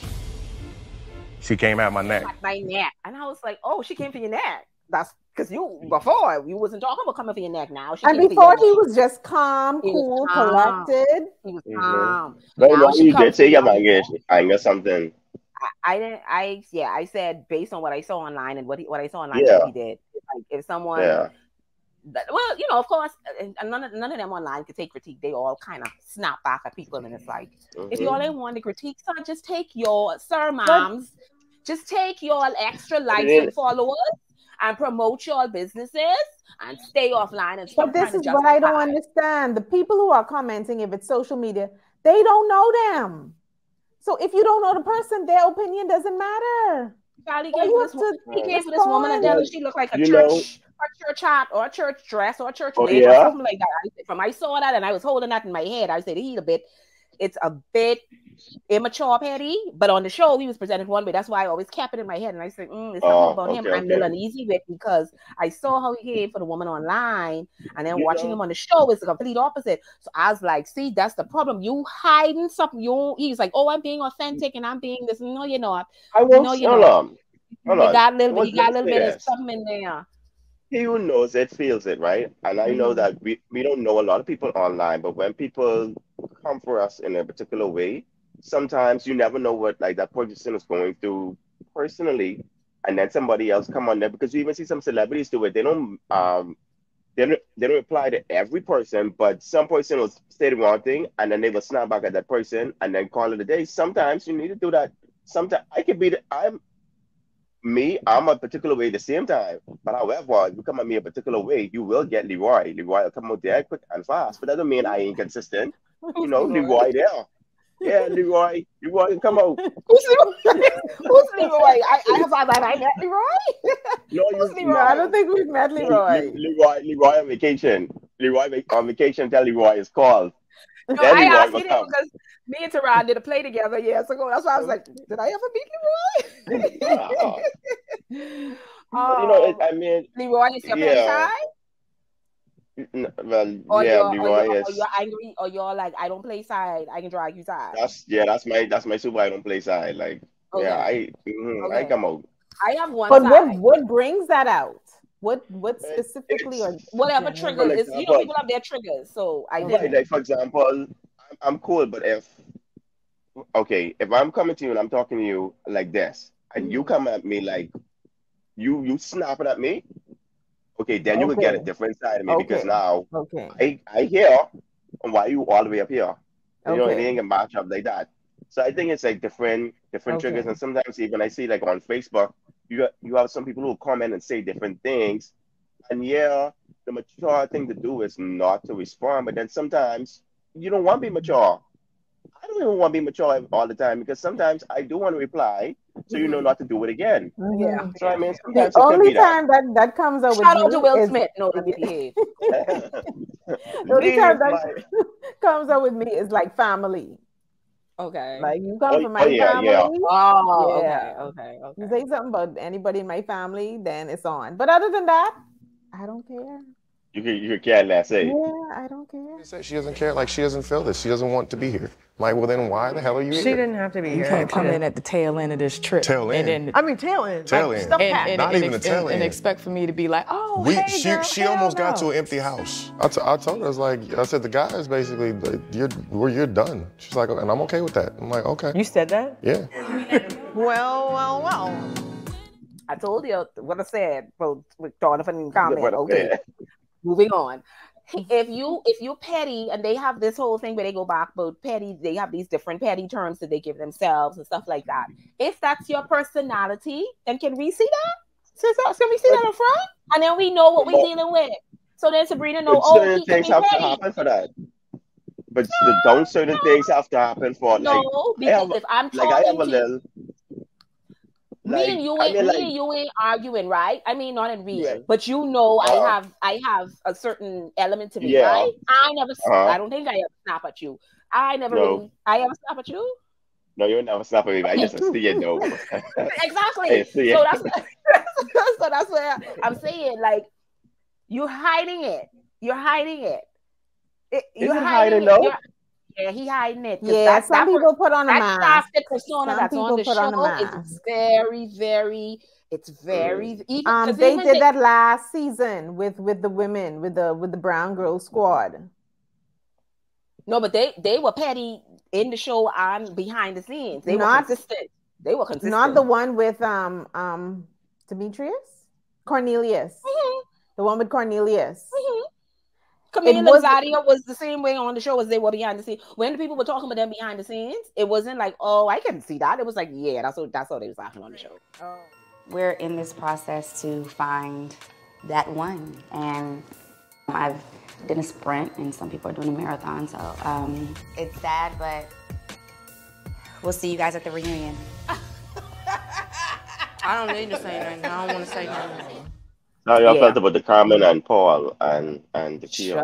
She came at my neck. My neck. And I was like, oh, she came for your neck. That's because before you wasn't talking about coming for your neck now. And before he was just calm, cool, collected. He was calm. No, you did say you I got something. I said based on what I saw online and what I saw online, Yeah. what he did. Like if someone, well, you know, of course, and none of them online could take critique. They all kind of snap back at people, and it's like, if y'all ain't want to critique, son, just take your moms, just take your extra likes and followers and promote your businesses and stay offline and stop. But this is what I don't understand. The people who are commenting, if it's social media, they don't know them. So if you don't know the person, their opinion doesn't matter. He came for this woman and then she looked like a church hat or a church dress or a church lady or something like that. From I saw that and I was holding that in my head. I said it's a bit immature, petty, but on the show he was presented one way. That's why I always kept it in my head. And I said, it's something about him I'm a little uneasy with, because I saw how he came for the woman online, and then watching him on the show is the complete opposite. So I was like, see, that's the problem. You hiding something. He's like, oh, I'm being authentic and I'm being this. No, you're not. I won't. Hold on. You got a little bit of something in there. he who knows it feels it, right? And I know that we don't know a lot of people online, but when people come for us in a particular way, sometimes you never know what like that person is going through personally, and then somebody else come on there because you even see some celebrities do it. They don't reply to every person, but some person will say the wrong thing, and then they will snap back at that person and then call it a day. Sometimes you need to do that. Sometimes I could be I'm a particular way at the same time. But however, if you come at me a particular way, you will get Leroy. Leroy will come out there quick and fast. But that doesn't mean I ain't consistent. You know, Leroy there. Yeah, Leroy can come out. Who's Leroy? I met Leroy. No, Who's Leroy? I don't think we've met Leroy. Leroy on vacation. Leroy on vacation. Tell Leroy is called. No, Then I Leroy asked will you come. because me and Terran did a play together years ago. That's why I was like, did I ever meet Leroy? But, you know, I mean, Leroy is your petty side? Well, Or yeah, you're, Leroy or is. you're angry, or you're like, I don't play side. I can drag you side. That's my super. I don't play side. Like, yeah, I come out. I have one But side. what brings that out? What specifically or whatever trigger is, you know, people have their triggers. So I did. Right, like for example, I'm cool, but if I'm coming to you and I'm talking to you like this, and you come at me like you snapping at me, okay, then you will get a different side of me because now I hear and why you all the way up here. You know, it ain't gonna match up like that. So I think it's like different triggers, and sometimes even I see like on Facebook, you have some people who comment and say different things, and the mature thing to do is not to respond. But then sometimes you don't want to be mature. I don't even want to be mature all the time because sometimes I do want to reply, so you know not to do it again. Yeah. So I mean, The sometimes it could only be that. time that comes out with Shout me out to Will is, Smith. No, let me behave. the only time that comes out with me is like family. Okay. Like you come from my family. Oh, yeah. Okay. You say something about anybody in my family, then it's on. But other than that, I don't care. You can't let say. Yeah, I don't care. She doesn't care. Like, she doesn't feel this. She doesn't want to be here. I'm like, well, then why the hell are you here? She didn't have to be here. You can't come in at the tail end of this trip. Tail end? I mean, tail end. Tail like, end. Stuff packed. Not even the tail end. And expect for me to be like, oh, hey, girl, she almost got to an empty house. I told her, I said, the guys basically, you're done. She's like, and I'm okay with that. I'm like, okay. You said that? Yeah. Well. I told you what I said. Well, with Donovan and comment. Okay. Moving on. If you're petty, and they have this whole thing where they go back about petty, they have these different petty terms that they give themselves and stuff like that. If that's your personality, then can we see that? Can we see that in front? And then we know what we're dealing with. So then Sabrina knows, certain things have to happen for that. But don't certain things have to happen for like? No, because if I'm talking I have a little. Me and you ain't arguing, right? I mean, not in real, but you know, I have a certain element to me, right? I never, I don't think I ever snap at you. I never really, I ever snap at you. No, you never snap at me. I just see it though. Exactly. So that's where I'm saying, like, you're hiding it. You're hiding it. You're hiding it. though? Yeah, he hiding it. Yeah, some people put on a mask. That persona that's on the show is very, very. It's very. They did that last season with the women, with the Brown Girl Squad. No, but they were petty in the show and behind the scenes. They were consistent. They were consistent. Not the one with Cornelius. Mm-hmm. The one with Cornelius. Mm-hmm. Camille and Zadia was the same way on the show as they were behind the scenes. When the people were talking about them behind the scenes, it wasn't like, oh, I can see that. It was like, yeah, that's how they was acting on the show. Oh. We're in this process to find that one, and I've done a sprint, and some people are doing a marathon. So it's sad, but we'll see you guys at the reunion. I don't need to say nothing. I don't want to say nothing. How y'all felt about the Carmen and Paul and the Kia?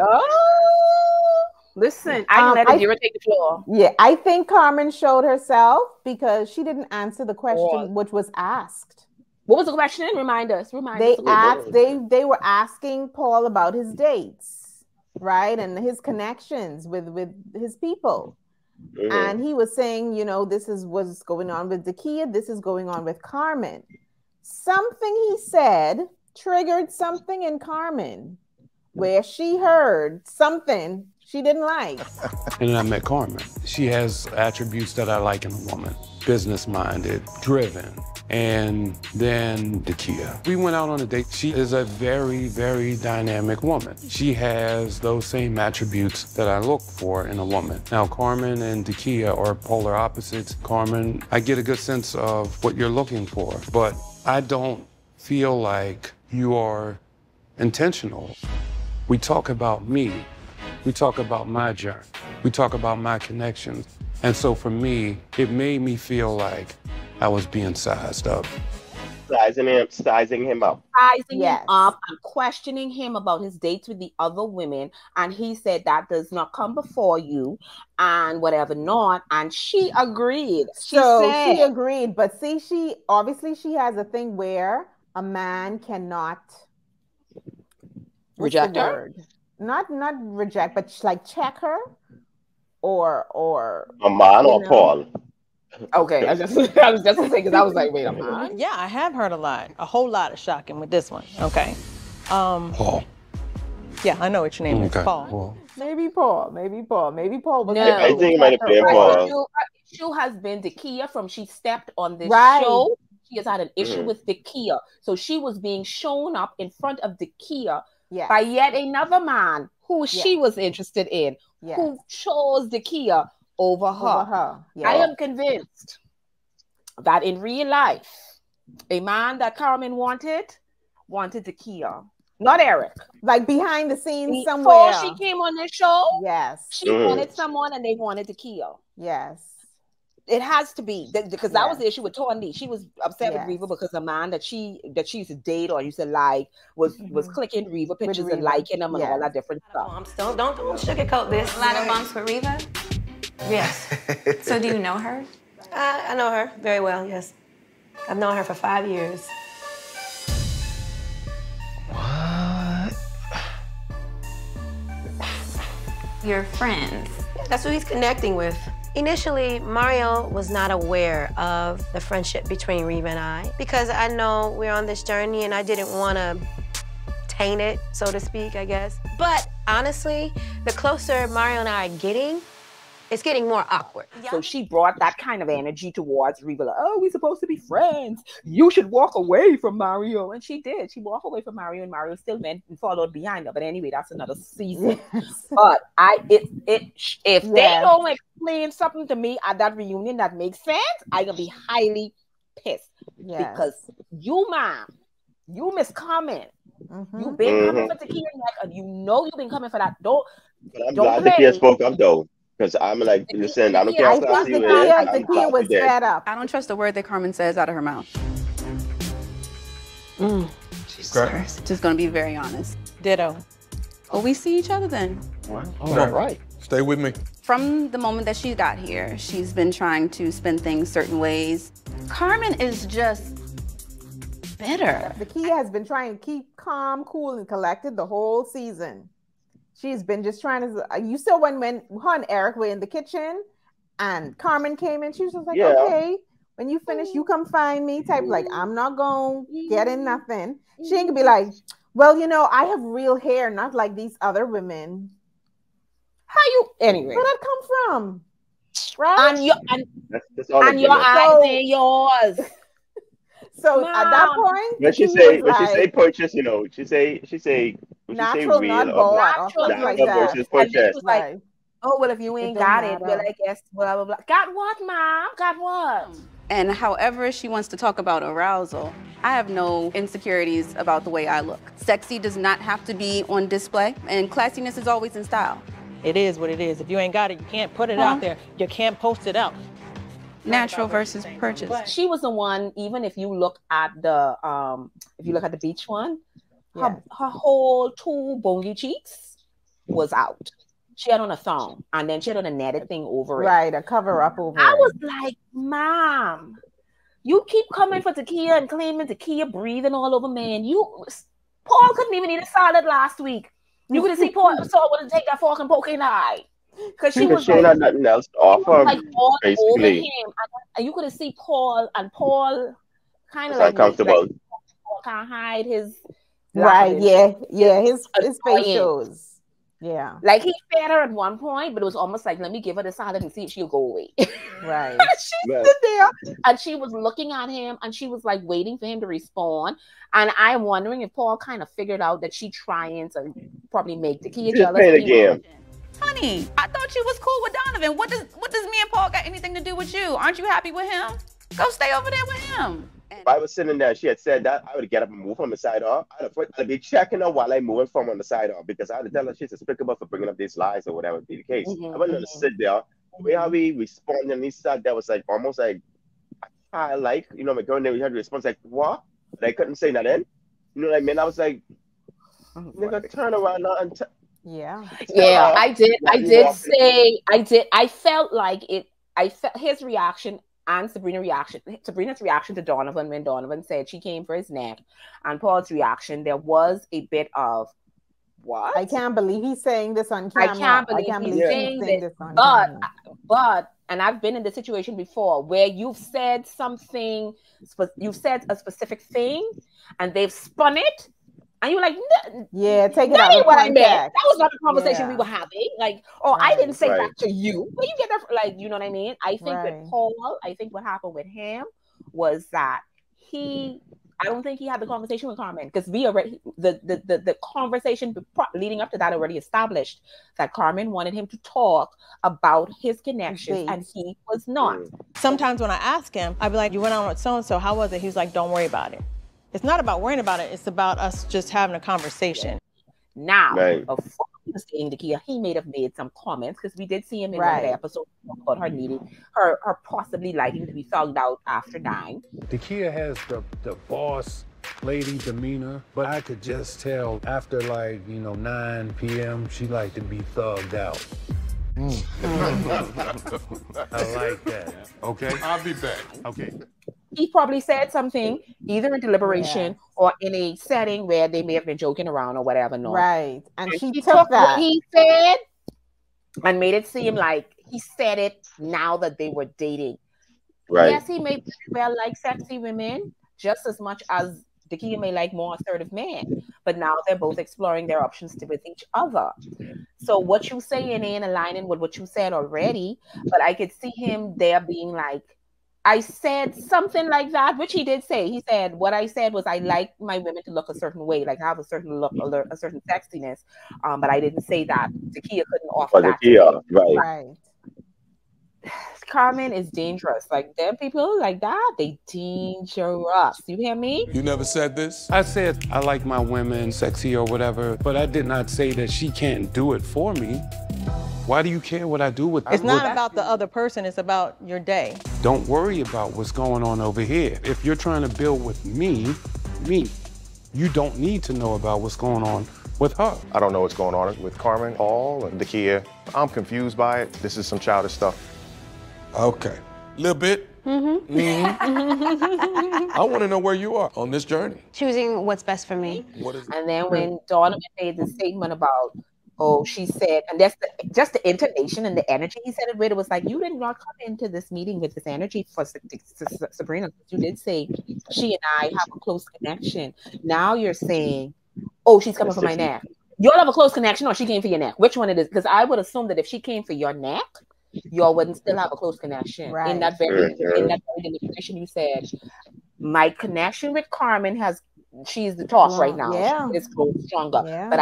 Listen, I let Inderia take the floor. Yeah, I think Carmen showed herself because she didn't answer the question which was asked. What was the question? Remind us. They were asking Paul about his dates, right, and his connections with his people. Mm-hmm. And he was saying, you know, this is what's going on with Dakia. This is going on with Carmen. Something he said triggered something in Carmen where she heard something she didn't like. And then I met Carmen. She has attributes that I like in a woman. Business-minded, driven. And then Dakia. We went out on a date. She is a very, very dynamic woman. She has those same attributes that I look for in a woman. Now, Carmen and Dakia are polar opposites. Carmen, I get a good sense of what you're looking for, but I don't feel like you are intentional. We talk about me. We talk about my journey. We talk about my connections. And so for me, it made me feel like I was being sized up. Sizing him up. Sizing him up and questioning him about his dates with the other women. And he said that does not come before you and whatever not. And she agreed. She agreed. But see, she has a thing where a man cannot reject her. Not reject, but like check her or a man or Paul. Okay, I was just saying because I was like, wait a minute. Yeah, I have heard a whole lot of shocking with this one. Okay. Paul. Yeah, I know what your name is, Paul. Well, maybe Paul. But no, I think it might have been Paul. The issue has been Dakia from she stepped on this show. She has had an issue with Dakia. So she was being shown up in front of Dakia by yet another man who she was interested in, who chose Dakia over her. I am convinced that in real life, a man that Carmen wanted Dakia, not Eric. Like behind the scenes somewhere. Before she came on this show, yes, she wanted someone and they wanted Dakia. Yes. It has to be because that was the issue with Tawny. She was upset with Reva because the man that she used to date or used to like was clicking Reva pictures and liking them and all that different stuff. Bumps. Don't sugarcoat this. A lot of bumps with Reva. Yes. So do you know her? I know her very well. Yes, I've known her for 5 years. What? You're friends. That's who he's connecting with. Initially, Mario was not aware of the friendship between Reva and I because I know we're on this journey and I didn't want to taint it, so to speak, I guess. But honestly, the closer Mario and I are getting, it's getting more awkward. So she brought that kind of energy towards Reva. Like, oh, we're supposed to be friends. You should walk away from Mario. And she did. She walked away from Mario and Mario still went and followed behind her. But anyway, that's another season. But if they don't explain something to me at that reunion that makes sense, I'm going to be highly pissed. Because you, ma'am, you Miss Carmen. You've been coming for Takia neck and you know you've been coming for that. But I'm glad Takia spoke up though. Because I'm like, listen, I don't care how fast you is. Takia was fed up. I don't trust a word that Carmen says out of her mouth. Just gonna be very honest. Ditto. Well, we see each other then. All right. Stay with me. From the moment that she got here, she's been trying to spin things certain ways. Carmen is just bitter. Takia has been trying to keep calm, cool, and collected the whole season. She's been just trying to. You saw when her and Eric were in the kitchen, and Carmen came in. She was just like, "Okay, when you finish, you come find me." Type like, "I'm not going to get in nothing." She ain't gonna be like, "Well, you know, I have real hair, not like these other women." How you anyway? Where that come from? Right? And your eyes ain't yours. So at that point, when she say purchase, you know, she say natural, real not bought, or something like that. Versus purchase. Like, oh well, if you ain't got it, well, I guess blah blah blah. Got what, mom? Got what? And however she wants to talk about arousal, I have no insecurities about the way I look. Sexy does not have to be on display, and classiness is always in style. It is what it is. If you ain't got it, you can't put it out there. You can't post it out. Natural versus purchase. She was the one. Even if you look at the beach one, her whole two bony cheeks was out. She had on a thong, and then she had on a netted thing over it. Right, a cover up over it. I was like, Mom, you keep coming for Takia and claiming Takia breathing all over, man. Paul couldn't even eat a salad last week. You could have seen Paul would have taken that fork and poke in the eye. Because she was like, had nothing else to offer, like all basically. over him. And you could have seen Paul kind of like uncomfortable. Paul can't hide his Right, yeah. His face annoying. shows. Yeah. Like he fed her at one point, but it was almost like, let me give her the salad and see if she'll go away. Right. She stood there and she was looking at him and she was like waiting for him to respond. And I'm wondering if Paul kind of figured out that she trying to probably make the kid jealous. Again. Honey, I thought you was cool with Donovan. What does me and Paul got anything to do with you? Aren't you happy with him? Go stay over there with him. If I was sitting there, she had said that, I would get up and move from the side off. I'd be checking her while I'm moving from on the side off because I would tell her she's despicable for bringing up these lies or whatever be the case. I wasn't going to sit there. The way how we responded and he said that was like almost like like, you know, my girl never had a response like, what? But I couldn't say nothing. You know what I mean? I was like, nigga, turn around now and Yeah, I felt like I felt his reaction and Sabrina's reaction to Donovan when Donovan said she came for his neck, and Paul's reaction, there was a bit of what? I can't believe he's saying this on camera. I can't believe he's saying this on camera. But and I've been in this situation before where you've said something, you've said a specific thing, and they've spun it. And you're like, take it that out ain't of what I meant. context. That was not the conversation we were having. Like, I didn't say that to you. Where you get that from? Like, you know what I mean? I think with Paul, I think what happened with him was that I don't think he had the conversation with Carmen because we already the conversation leading up to that already established that Carmen wanted him to talk about his connections and he was not. Sometimes when I ask him, I'd be like, you went on with so-and-so, how was it? He's like, don't worry about it. It's not about worrying about it. It's about us just having a conversation. Now, before he was saying to Kia, he may have made some comments because we did see him in one of the episodes about her needing, her possibly liking to be thugged out after 9. Kia has the boss lady demeanor, but I could just tell after 9 p.m. she liked to be thugged out. I like that. Okay, I'll be back. Okay. He probably said something either in deliberation or in a setting where they may have been joking around or whatever. No. Right. And she took that. what he said and made it seem like he said it now that they were dating. Right. Yes, he may well like sexy women just as much as Dakia may like more assertive men. But now they're both exploring their options with each other. So what you saying ain't aligning with what you said already. But I could see him there being like, I said something like that, which he did say. He said, what I said was I like my women to look a certain way, like have a certain look, a certain sexiness. But I didn't say that. Takia couldn't offer that. Right. Carmen is dangerous. Like them people like that, they dangerous. You hear me? You never said this? I said I like my women sexy or whatever, but I did not say that she can't do it for me. Why do you care what I do with It's not about the other person, it's about your day. Don't worry about what's going on over here. If you're trying to build with me, you don't need to know about what's going on with her. I don't know what's going on with Carmen, Paul, and Dakia. I'm confused by it. This is some childish stuff. Okay. Little bit. I want to know where you are on this journey. Choosing what's best for me. And then when Donovan made the statement about, she said, and that's just the intonation and the energy he said it with, it was like, you did not come into this meeting with this energy for Sabrina. You did say, she and I have a close connection. Now you're saying, she's coming for my neck. You'll have a close connection or she came for your neck. Which one it is? Because I would assume that if she came for your neck, y'all wouldn't still have a close connection. Right. In that very deliberation, you said, my connection with Carmen she's the talk right now. Yeah. It's stronger. Yeah. But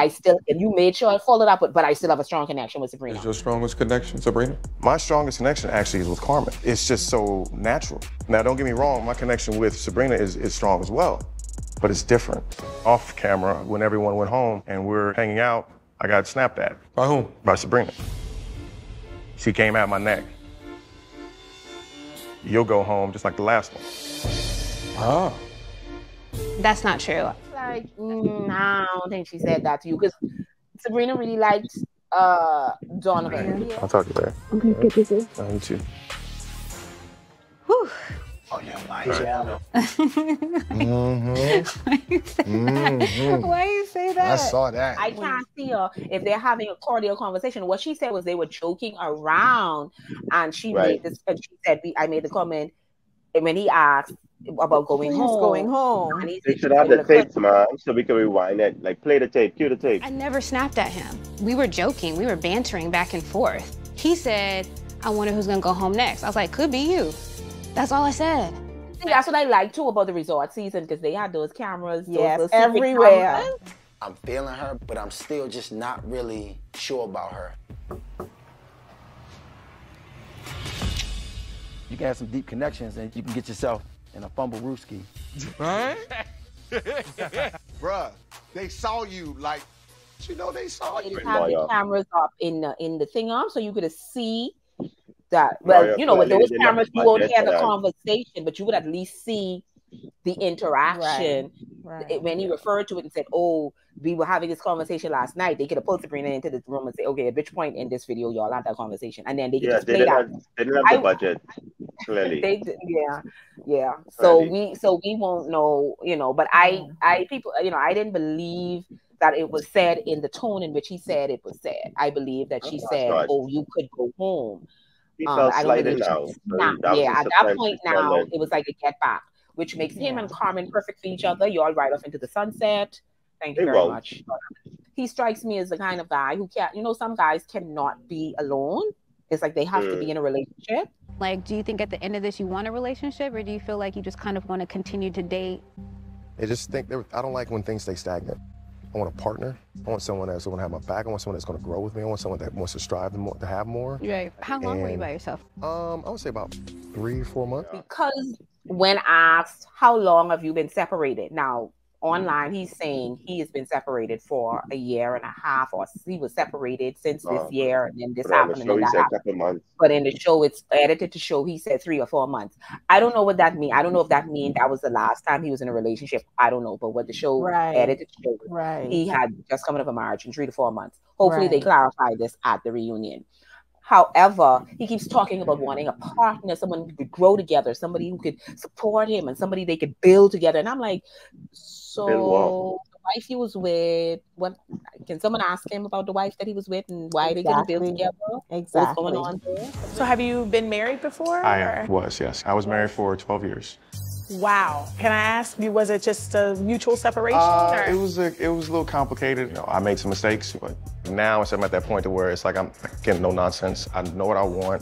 and you made sure I followed up with, but I still have a strong connection with Sabrina. Is your strongest connection, Sabrina? My strongest connection actually is with Carmen. It's just so natural. Now, don't get me wrong, my connection with Sabrina is strong as well, but it's different. Off camera, when everyone went home and we're hanging out, I got snapped at. By whom? By Sabrina. She came at my neck. You'll go home just like the last one. Ah. That's not true. Like, I don't think she said that to you because Sabrina really liked Donovan. I'll talk to you later. Okay, good to see. You too. Whew. Oh, yeah, Why you say that? I saw that. I can't see her if they're having a cordial conversation. What she said was they were joking around, and she made this. And she said, "I made the comment." And when he asked, about going Please home. going home. And he They said should she have said, the tapes, man, so we can rewind it. Like, play the tape, cue the tape. I never snapped at him. We were joking, we were bantering back and forth. He said, I wonder who's gonna go home next. I was like, could be you. That's all I said. See, that's what I like too about the resort season, because they had those cameras, Yes, those secret everywhere. cameras. I'm feeling her, but I'm still just not really sure about her. You can have some deep connections and you can get yourself in a fumble rooski. Right? Bruh, they saw you like, you know, they saw you. They have the cameras up in the thing on, so you could see that. Well, you know, with those cameras, you won't hear the conversation, but you would at least see the interaction. Right. When he referred to it and said, "Oh, we were having this conversation last night," they could have pulled Sabrina into this room and say, "Okay, at which point in this video y'all had that conversation?" And then they could just play that. They didn't have the budget, clearly. Yeah. So we won't know, you know. But people, you know, I didn't believe that it was said in the tone in which he said it was said. I believe that she said, "Oh, you could go home." I don't believe now. At that point now, it was like a get back, which makes him and Carmen perfect for each other. You all ride off into the sunset. Thank you very much. He strikes me as the kind of guy who can't, you know, some guys cannot be alone. It's like they have to be in a relationship. Like, do you think at the end of this you want a relationship, or do you feel like you just kind of want to continue to date? I just think I don't like when things stay stagnant. I want a partner. I want someone that's going to have my back. I want someone that's going to grow with me. I want someone that wants to strive to have more. Right. How long were you by yourself? I would say about 3-4 months. Because when asked, how long have you been separated? Now, online, he's saying he has been separated for 1.5 years, or he was separated since this year, and then this happened, and then that happened. But in the show, it's edited to show he said 3 or 4 months. I don't know what that means. I don't know if that means that was the last time he was in a relationship. I don't know. But what the show edited to show, he had just come out of a marriage in 3 to 4 months. Hopefully, they clarify this at the reunion. However, he keeps talking about wanting a partner, someone who could grow together, somebody who could support him, and somebody they could build together. And I'm like, so the wife he was with, what can someone ask him about the wife that he was with and why they couldn't build together? Exactly. What's going on there? So have you been married before? I was, yes. I was married for 12 years. Wow. Can I ask you, was it just a mutual separation? It was a little complicated. You know, I made some mistakes, but now I'm at that point to where it's like I'm getting no nonsense. I know what I want.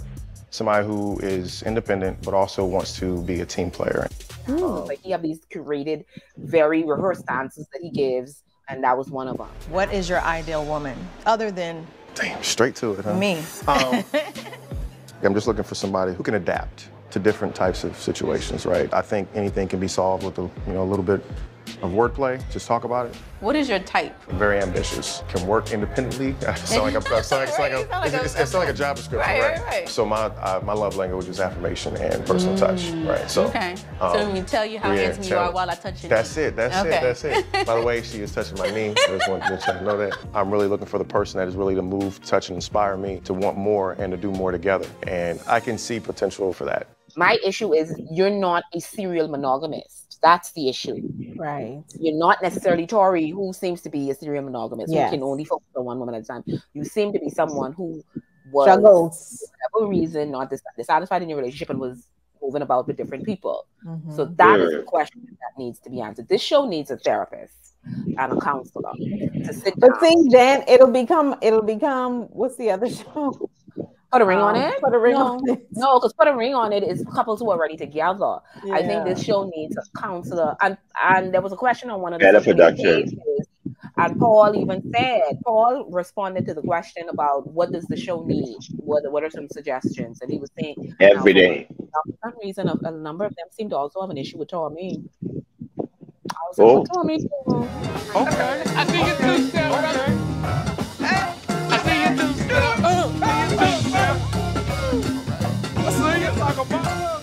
Somebody who is independent, but also wants to be a team player. Like he have these curated, very rehearsed answers that he gives, and that was one of them. What is your ideal woman, other than straight to it, huh? Me? I'm just looking for somebody who can adapt to different types of situations, right? I think anything can be solved with a little bit of wordplay. Just talk about it. What is your type? I'm very ambitious. Can work independently. It's like a job description, right? So my love language is affirmation and personal touch, right? So okay. So let me tell you how handsome you are while I touch your knee. That's it. By the way, she is touching my knee. I just want you to know that. I'm really looking for the person that is really to move, touch, and inspire me to want more and to do more together. And I can see potential for that. My issue is you're not a serial monogamist. That's the issue. Right. You're not necessarily Tori, who seems to be a serial monogamist, Yes. who can only focus on one woman at a time. You seem to be someone who was, Struggles. for whatever reason, not dissatisfied in your relationship and was moving about with different people. Mhm. So that is the question that needs to be answered. This show needs a therapist and a counselor to sit down. But see, then it'll become what's the other show? Put a ring on it? Put a ring on it. No, because put a ring on it is couples who are already together. I think Yeah. this show needs a counselor. And there was a question on one of the Better social media production. pages, and Paul responded to the question about what does the show need? What are some suggestions? And he was saying Every day. For some reason, a number of them seem to also have an issue with Tommy. I was Oh. like, Tommy too. Okay. I think it's two step, brother. I think it's two step. I see you talk about.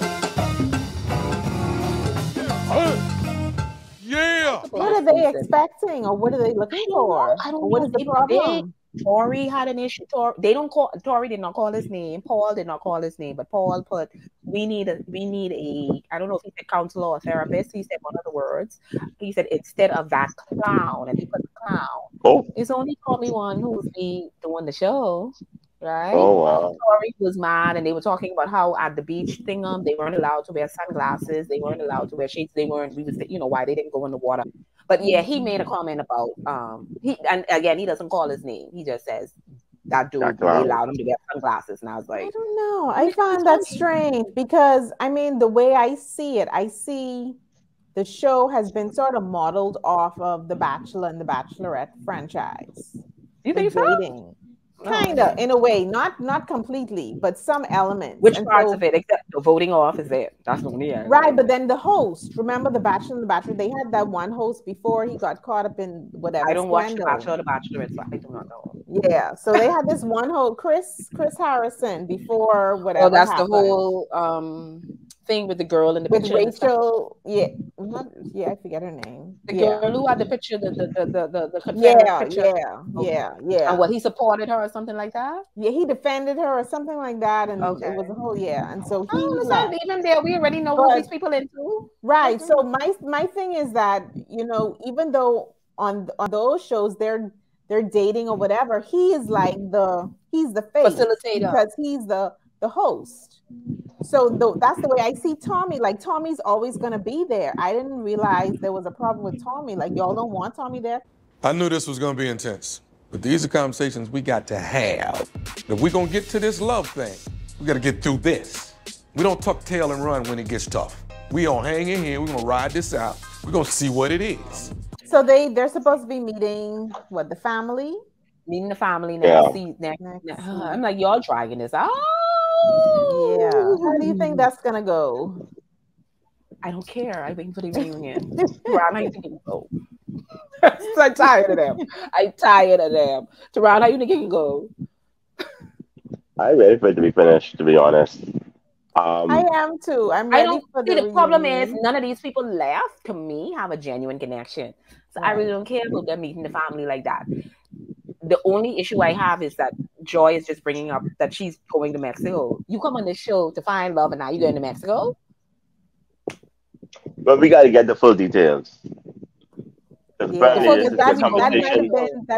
Yeah. What are they expecting, or what are they looking for? I don't Or what know. is the problem? Tori had an issue. Tori did not call his name. Paul did not call his name, but Paul put, we need a, I don't know if he said counselor or therapist. He said one of the words. He said, instead of that clown, and he put clown. Oh. It's only Tommy one who's be doing the show. right? Oh wow. Tori was mad, and they were talking about how at the beach thing, they weren't allowed to wear sunglasses, they weren't allowed to wear shades, they weren't. We was, why they didn't go in the water. But yeah, he made a comment about he, and again, he doesn't call his name. He just says that dude, they allowed him to wear sunglasses, and I was like, I don't know. I find that strange because I mean, the way I see it, I see the show has been sort of modeled off of The Bachelor and The Bachelorette franchise. You think so? Dating. Kind of, in a way, not completely, but some elements. Which and parts so, of it, except the voting off, is it? That's the only right? But then the host, remember The Bachelor and The Bachelor? They had that one host before he got caught up in whatever I don't watch The scandal. Bachelor or The Bachelorette, so I do not know. Yeah, so they had this one host, Chris Harrison, before whatever. Oh, that's happened. the whole thing with the girl in the With picture. Rachel, I forget her name. The girl who had the picture, the yeah, picture. yeah. And what, he supported her or something like that? Yeah, he defended her or something like that, and Okay. it was a whole and so he left. Even there, we already know who these people into. Right. So my thing is that even though on those shows they're dating or whatever, he is like he's the face facilitator because he's the host. So that's the way I see Tommy. Like Tommy's always gonna be there. I didn't realize there was a problem with Tommy. Like y'all don't want Tommy there. I knew this was gonna be intense, but these are conversations we got to have. If we're gonna get to this love thing, we gotta get through this. We don't tuck tail and run when it gets tough. We gonna hang in here, we're gonna ride this out. We're gonna see what it is. So they're supposed to be meeting the family? Meeting the family next season. I'm like, y'all dragging this out. Yeah. How do you think that's gonna go? I don't care. I'm waiting for the reunion. Teron, how you think it can go? I'm tired of them. Teron, how you think it can go? I'm ready for it to be finished, to be honest. I am too. I'm ready for the reunion. Problem is none of these people left to me have a genuine connection. So I really don't care about them meeting the family like that. The only issue I have is that Joy is just bringing up that she's going to Mexico. You come on this show to find love, and now you're going to Mexico? But we got to get the full details. That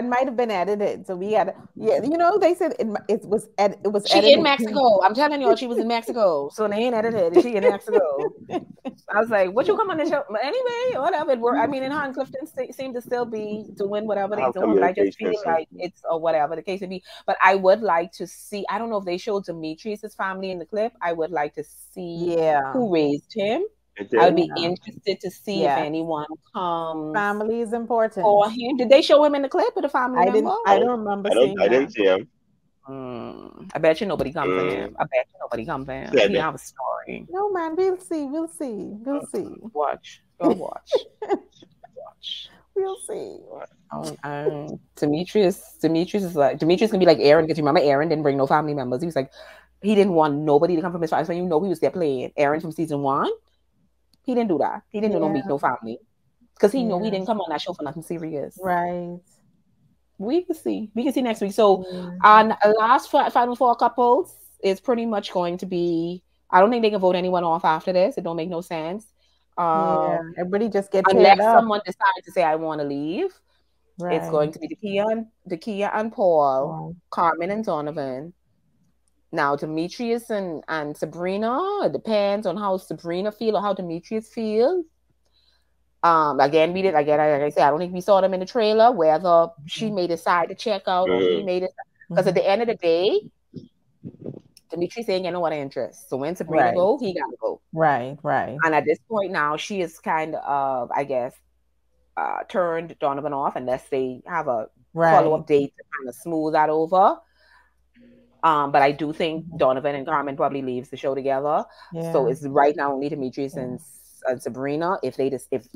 might have been edited, so we had. Yeah, they said it was edited. She in Mexico. I'm telling you, she was in Mexico, so they ain't edited. She in Mexico. I was like, "What you come on the show?" But anyway, whatever. I mean, and her and Clifton seem to still be doing whatever they're doing. But I just feel like it's or whatever the case may be. But I would like to see. I don't know if they showed Demetrius' family in the clip. I would like to see who raised him. I would be interested to see if anyone comes. Family is important. For him. Did they show him in the clip with a family member? I don't remember seeing I didn't see him. I bet you nobody comes for him. I bet you nobody comes for him. He have a story. No, man, we'll see. Watch. Go watch. We'll see. Demetrius gonna be like Aaron, because you remember Aaron didn't bring no family members. He was like, he didn't want nobody to come from his family. So he was there playing. Aaron from season 1. He didn't do that. He didn't meet no family. Because he knew he didn't come on that show for nothing serious. Right. We can see next week. So on last final 4 couples is pretty much going to be, I don't think they can vote anyone off after this. It don't make no sense. Everybody just gets unless someone decides to say I want to leave. Right. It's going to be Dakia and Paul, Carmen and Donovan. Now, Demetrius and Sabrina, it depends on how Sabrina feel or how Demetrius feels. Again, like I said, I don't think we saw them in the trailer, whether she may decide to check out or he may decide. Because at the end of the day, Demetrius ain't got no other interest. So when Sabrina go, he got to go. Right. And at this point now, she is kind of, I guess, turned Donovan off unless they have a follow-up date to kind of smooth that over. But I do think Donovan and Carmen probably leaves the show together. Yeah. So it's right now only Demetrius and Sabrina. If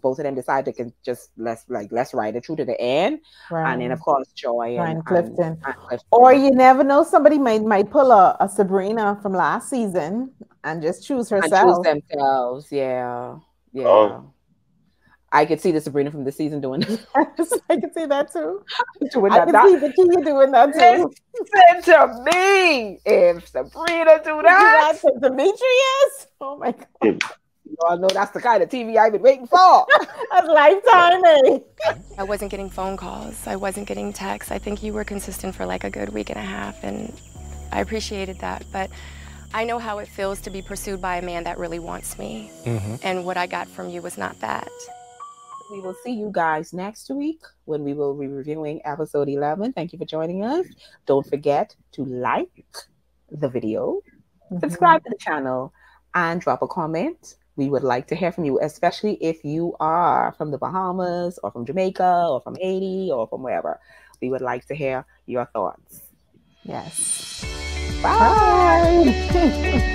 both of them decide they can just let's ride it through to the end, and then of course Joy and Clifton. Or you never know, somebody might pull a Sabrina from last season and just choose herself. And choose themselves. Yeah. Oh. I could see the Sabrina from the season doing that. I could see that too. I could see the Kia doing that too. Listen to me. If Sabrina do that to Demetrius, oh my God. You all know that's the kind of TV I've been waiting for. That's Lifetime, eh? I wasn't getting phone calls. I wasn't getting texts. I think you were consistent for like a good week and a half, and I appreciated that, but I know how it feels to be pursued by a man that really wants me. And what I got from you was not that. We will see you guys next week when we will be reviewing episode 11. Thank you for joining us. Don't forget to like the video, subscribe to the channel, and drop a comment. We would like to hear from you, especially if you are from the Bahamas or from Jamaica or from Haiti or from wherever. We would like to hear your thoughts. Yes. Bye.